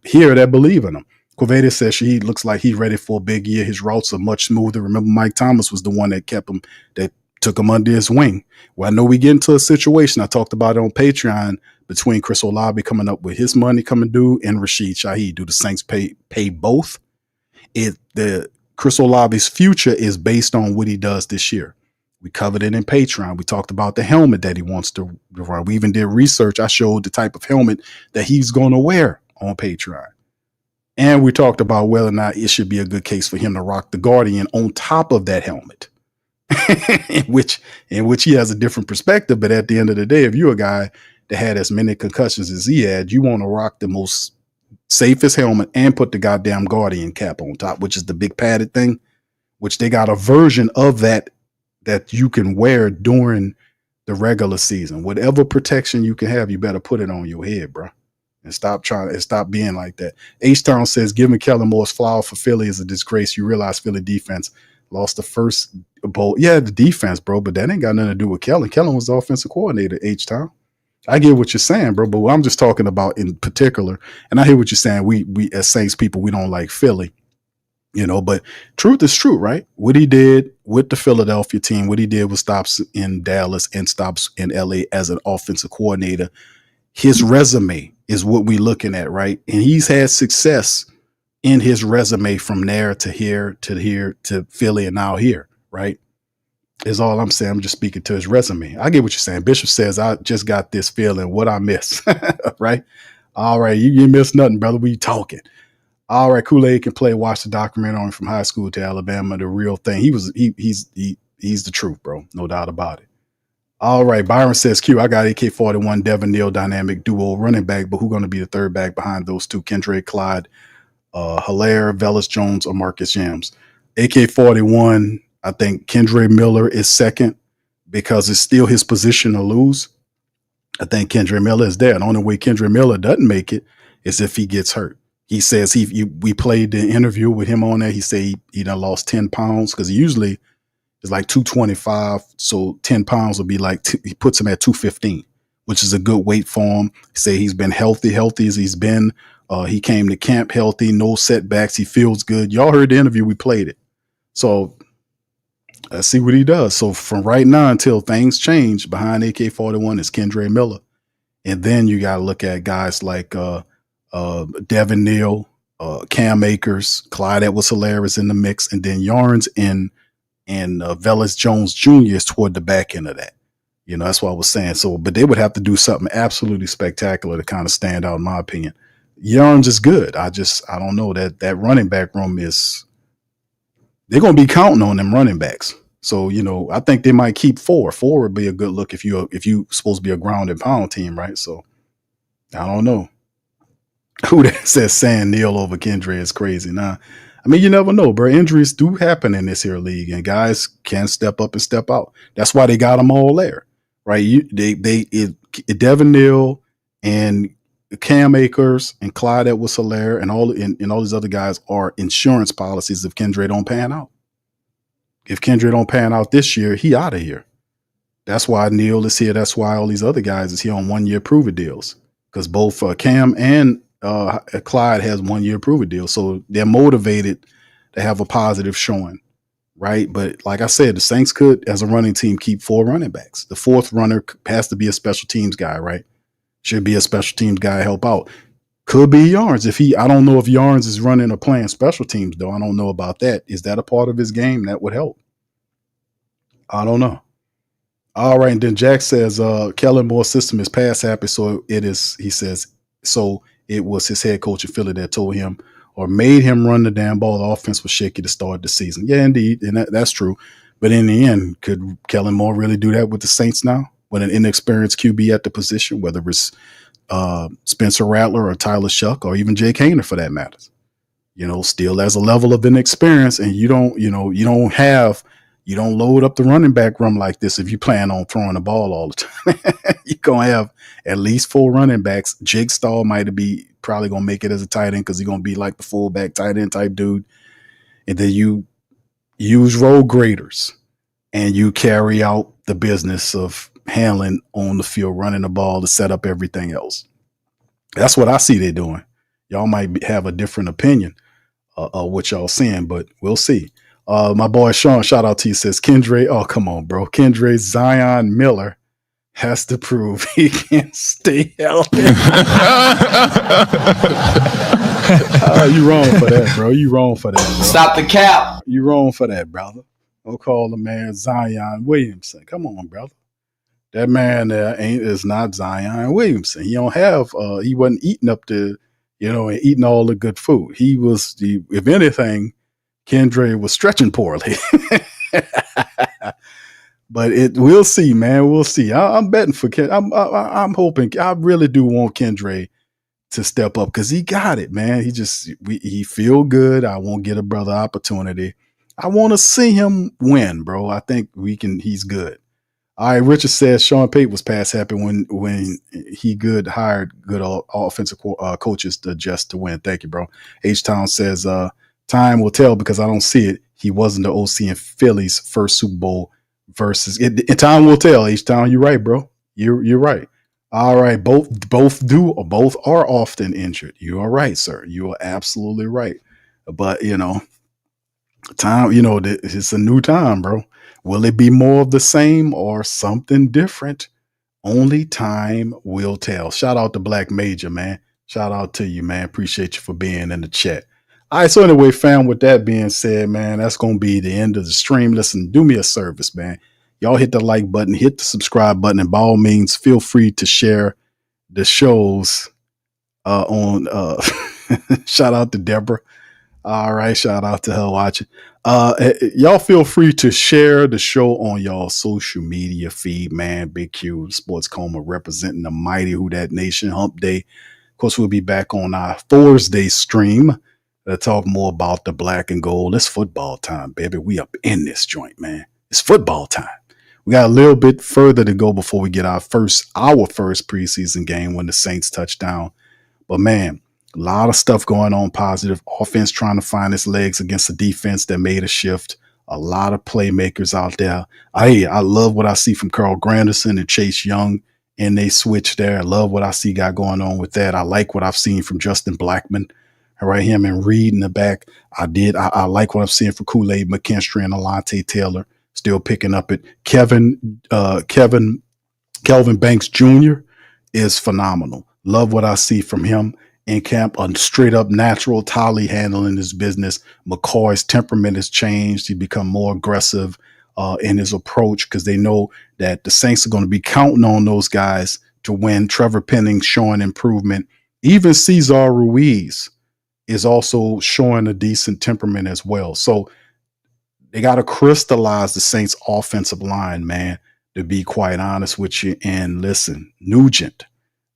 here that believe in him. Cuevas says he looks like he's ready for a big year. His routes are much smoother. Remember, Mike Thomas was the one that kept him, that took him under his wing. Well, I know we get into a situation, I talked about it on Patreon, between Chris Olave coming up with his money coming due and Rashid Shaheed. Do the Saints pay both? The Chris Olave's future is based on what he does this year. We covered it in Patreon. We talked about the helmet that he wants to run. We even did research. I showed the type of helmet that he's going to wear on Patreon. And we talked about whether or not it should be a good case for him to rock the Guardian on top of that helmet. in which he has a different perspective. But at the end of the day, if you're a guy that had as many concussions as he had, you want to rock the most safest helmet and put the goddamn Guardian cap on top, which is the big padded thing, which they got a version of that you can wear during the regular season. Whatever protection you can have, you better put it on your head, bro. And stop being like that. H-Town says, giving Kellen Moore's flower for Philly is a disgrace. You realize Philly defense lost the first bowl. Yeah, the defense, bro, but that ain't got nothing to do with Kellen. Kellen was the offensive coordinator, H-Town. I get what you're saying, bro, but I'm just talking about in particular, and I hear what you're saying. We as Saints people, we don't like Philly, but truth is true, right? What he did with the Philadelphia team, what he did with stops in Dallas and stops in LA as an offensive coordinator, his resume is what we're looking at, right? And he's had success in his resume from there to here to Philly and now here, right? Is all I'm saying. I'm just speaking to his resume. I get what you're saying. Bishop says, I just got this feeling. What I miss, right? All right, you miss nothing, brother. We talking. All right, Kool-Aid can play. Watch the documentary on him from high school to Alabama. The real thing. He's the truth, bro. No doubt about it. All right, Byron says, Q, I got AK-41 Devin Neal dynamic duo running back, but who's going to be the third back behind those two? Kendrick, Clyde, Hilaire, Velus Jones, or Marcus Jams? AK-41, I think Kendre Miller is second because it's still his position to lose. I think Kendre Miller is there. The only way Kendre Miller doesn't make it is if he gets hurt. He says we played the interview with him on there. He said he done lost 10 pounds because he usually is like 225. So 10 pounds will be like, he puts him at 215, which is a good weight for him. He say he's been healthy as he's been. He came to camp healthy, no setbacks. He feels good. Y'all heard the interview. We played it. So let's see what he does. So from right now until things change, behind AK-41 is Kendre Miller. And then you got to look at guys like Devin Neal, Cam Akers, Clyde Edwards-Helaire is in the mix, and then Yarns and Velus Jones Jr. is toward the back end of that. That's what I was saying. So, but they would have to do something absolutely spectacular to kind of stand out, in my opinion. Yarns is good. I don't know that running back room is. They're going to be counting on them running backs. So, I think they might keep four. Four would be a good look if you supposed to be a ground and pound team, right? So, I don't know. Who that says Sam Neal over Kendre is crazy. Nah, I mean, you never know, bro. Injuries do happen in this here league, and guys can step up and step out. That's why they got them all there, right? Devin Neal and Cam Akers and Clyde Edwards-Helaire and all these other guys are insurance policies if Kendre don't pan out. If Kendre don't pan out this year, he out of here. That's why Neal is here. That's why all these other guys is here on 1 year prove-it deals, because both Cam and Clyde has 1 year prove-it deals. So they're motivated to have a positive showing, right? But like I said, the Saints could, as a running team, keep 4 running backs. The fourth runner has to be a special teams guy, right? Should be a special teams guy, help out. Could be Yarns. I don't know if Yarns is running or playing special teams, though. I don't know about that. Is that a part of his game? That would help. I don't know. All right, and then Jack says, Kellen Moore's system is pass happy, so it is. He says, so it was his head coach in Philly that told him or made him run the damn ball. The offense was shaky to start the season. Yeah, indeed, and that's true. But in the end, could Kellen Moore really do that with the Saints now, with an inexperienced QB at the position, whether it's Spencer Rattler or Tyler Shuck or even Jake Hayner for that matter? Still as a level of inexperience, and you don't load up the running back room like this if you plan on throwing the ball all the time. You're going to have at least 4 running backs. Jigsaw might be probably going to make it as a tight end because he's going to be like the fullback tight end type dude. And then you use road graders and you carry out the business of handling on the field, running the ball to set up everything else. That's what I see they're doing. Y'all might have a different opinion of what y'all seeing, but we'll see. My boy Sean, shout out to you, says Kendra. Oh, come on, bro. Kendra Zion Miller has to prove he can stay healthy. You wrong for that, bro. You wrong for that, bro. Stop the cap. You wrong for that, brother. Don't call the man Zion Williamson. Come on, brother. That man is not Zion Williamson. He don't have. He wasn't eating up the, and eating all the good food. He was, if anything, Kendra was stretching poorly. But we'll see, man. We'll see. I'm betting for Ken. I'm hoping. I really do want Kendra to step up because he got it, man. He feel good. I won't get a brother opportunity. I want to see him win, bro. I think he's good. All right, Richard says Sean Payton was pass happy when he hired good offensive coaches to adjust to win. Thank you, bro. H-Town says time will tell because I don't see it. He wasn't the OC in Philly's first Super Bowl versus it. Time will tell. H-Town, you're right, bro. You're right. All right, both are often injured. You are right, sir. You are absolutely right. But time, it's a new time, bro. Will it be more of the same or something different? Only time will tell. Shout out to Black Major, man. Shout out to you, man. Appreciate you for being in the chat. All right, so anyway, fam, with that being said, man, that's going to be the end of the stream. Listen, do me a service, man. Y'all hit the like button, hit the subscribe button, and by all means, feel free to share the shows on shout out to Deborah. All right, shout out to her watching. Y'all feel free to share the show on y'all social media feed, man. Big Q Sports Coma representing the mighty Who Dat Nation Hump Day. Of course, we'll be back on our Thursday stream to talk more about the black and gold. It's football time, baby. We up in this joint, man. It's football time. We got a little bit further to go before we get our first preseason game when the Saints touch down. But man, a lot of stuff going on positive. Offense trying to find its legs against a defense that made a shift. A lot of playmakers out there. I love what I see from Carl Granderson and Chase Young, and they switch there. I love what I see got going on with that. I like what I've seen from Justin Blackman. All right, him and Reed in the back. I like what I'm seeing for Kool-Aid McKinstry and Alontae Taylor. Still picking up it. Kelvin Banks Jr. is phenomenal. Love what I see from him in camp. A straight up natural Tolly handling his business. McCoy's temperament has changed. He's become more aggressive in his approach because they know that the Saints are going to be counting on those guys to win. Trevor Penning showing improvement. Even Cesar Ruiz is also showing a decent temperament as well. So they got to crystallize the Saints offensive line, man, to be quite honest with you. And listen, Nugent,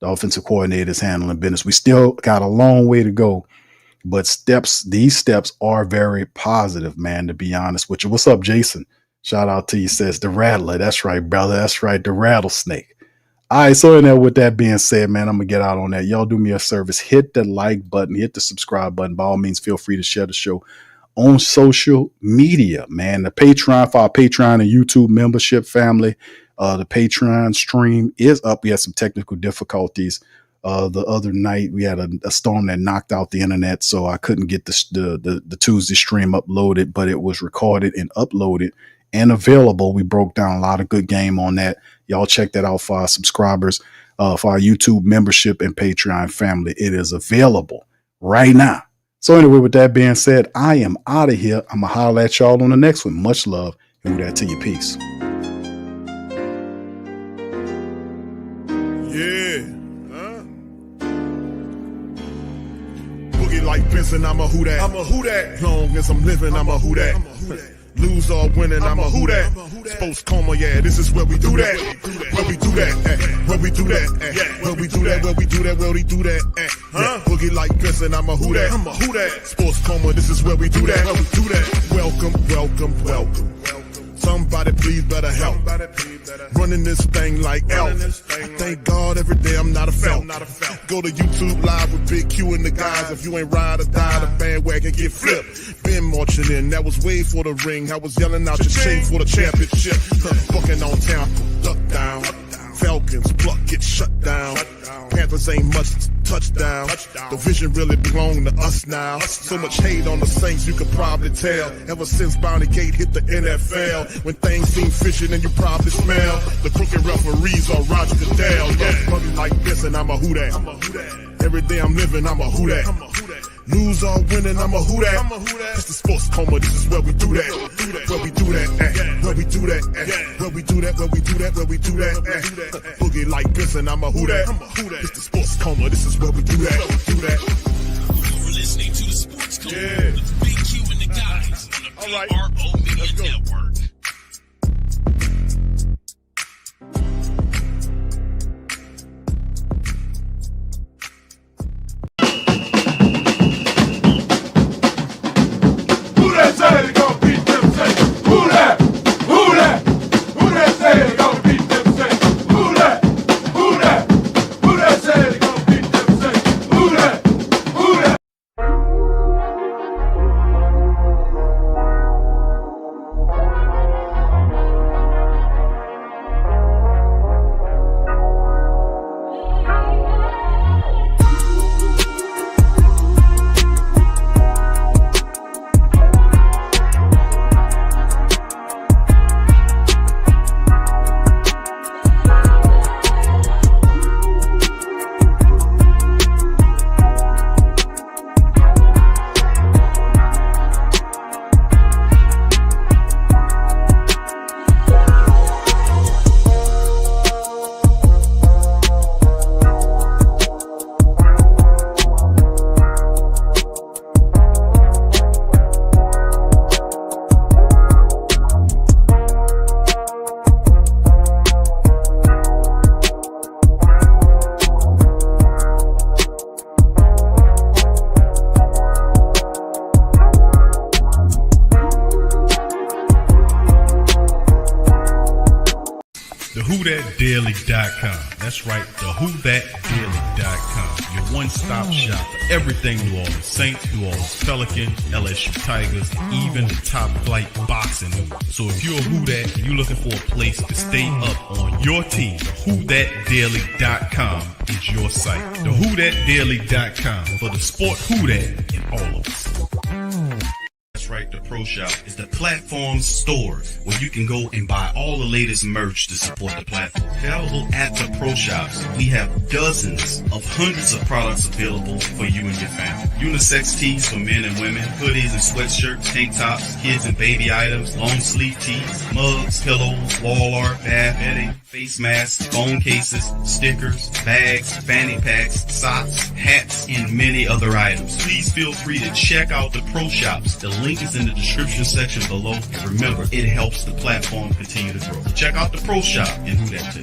the offensive coordinator, is handling business. We still got a long way to go, but these steps are very positive, man, to be honest with you. What's up, Jason? Shout out to you, says the Rattler. That's right, brother. That's right, the Rattlesnake. All right, so in there, with that being said, man, I'm going to get out on that. Y'all do me a service. Hit the like button. Hit the subscribe button. By all means, feel free to share the show on social media, man. The Patreon for our Patreon and YouTube membership family. The Patreon stream is up. We had some technical difficulties the other night. We had a storm that knocked out the internet, so I couldn't get the Tuesday stream uploaded, but it was recorded and uploaded and available. We broke down a lot of good game on that. Y'all check that out for our subscribers, for our YouTube membership and Patreon family. It is available right now. So anyway, with that being said, I am out of here. I'm going to holler at y'all on the next one. Much love. And with that to you. Peace. Benson, I'm a who that. I'm a who that. Long as I'm living, I'm a who that. Lose or winning, I'm a who that. Sports coma, yeah, this is where we do that. Where we do that, where we do that, where we do that, where we do that, where we do that, Boogie like Benson, I'm a who that. I'm a who that. Sports coma, this is where we do that. Where we do that. Welcome, welcome, welcome. Somebody please better help. Running this thing like Elf. I thank God every day I'm not a felt. Go to YouTube Live with Big Q and the guys. If you ain't ride or die, the bandwagon get flipped. Been marching in, that was way for the ring. I was yelling out your chain for the championship. Bucking on town, duck down. Falcons, pluck, get shut down. Panthers ain't much touchdown. The vision really belong to us now. So much hate on the Saints, you could probably tell. Ever since Bounty Gate hit the NFL, when things seem fishy and you probably smell the crooked referees or Roger Goodell. Yeah, money like this and I'm a who that. Every day I'm living, I'm a who that. Lose or winning, I'm a who that. It's the sports coma, this is where we do that. Where we do that, where we do that, where we do that, where we do that, where we do that. Boogie like Benson, I'm a who that. It's the sports coma, this is where we do that. You're listening to the Sports Coma with Big Q and the guys on the PRO Media Network. WhoThatDaily.com. That's right, the WhoThatDaily.com. Your one-stop shop for everything New Orleans Saints, New Orleans Pelicans, LSU Tigers, even the top flight boxing news. So if you're a Who That and you're looking for a place to stay up on your team, WhoThatDaily.com is your site. The WhoThatDaily.com for the sport Who That in all of us. That's right, the Pro Shop is the platform's store where you can go and buy all the latest merch to support the platform. Available at the Pro Shops, we have dozens of hundreds of products available for you and your family. Unisex tees for men and women, hoodies and sweatshirts, tank tops, kids and baby items, long sleeve tees, mugs, pillows, wall art, bath bedding, face masks, phone cases, stickers, bags, fanny packs, socks, hats, and many other items. Please feel free to check out the Pro Shops. The link is in the description section below. And remember, it helps the platform continue to grow. Check out the Pro Shop and Who That too.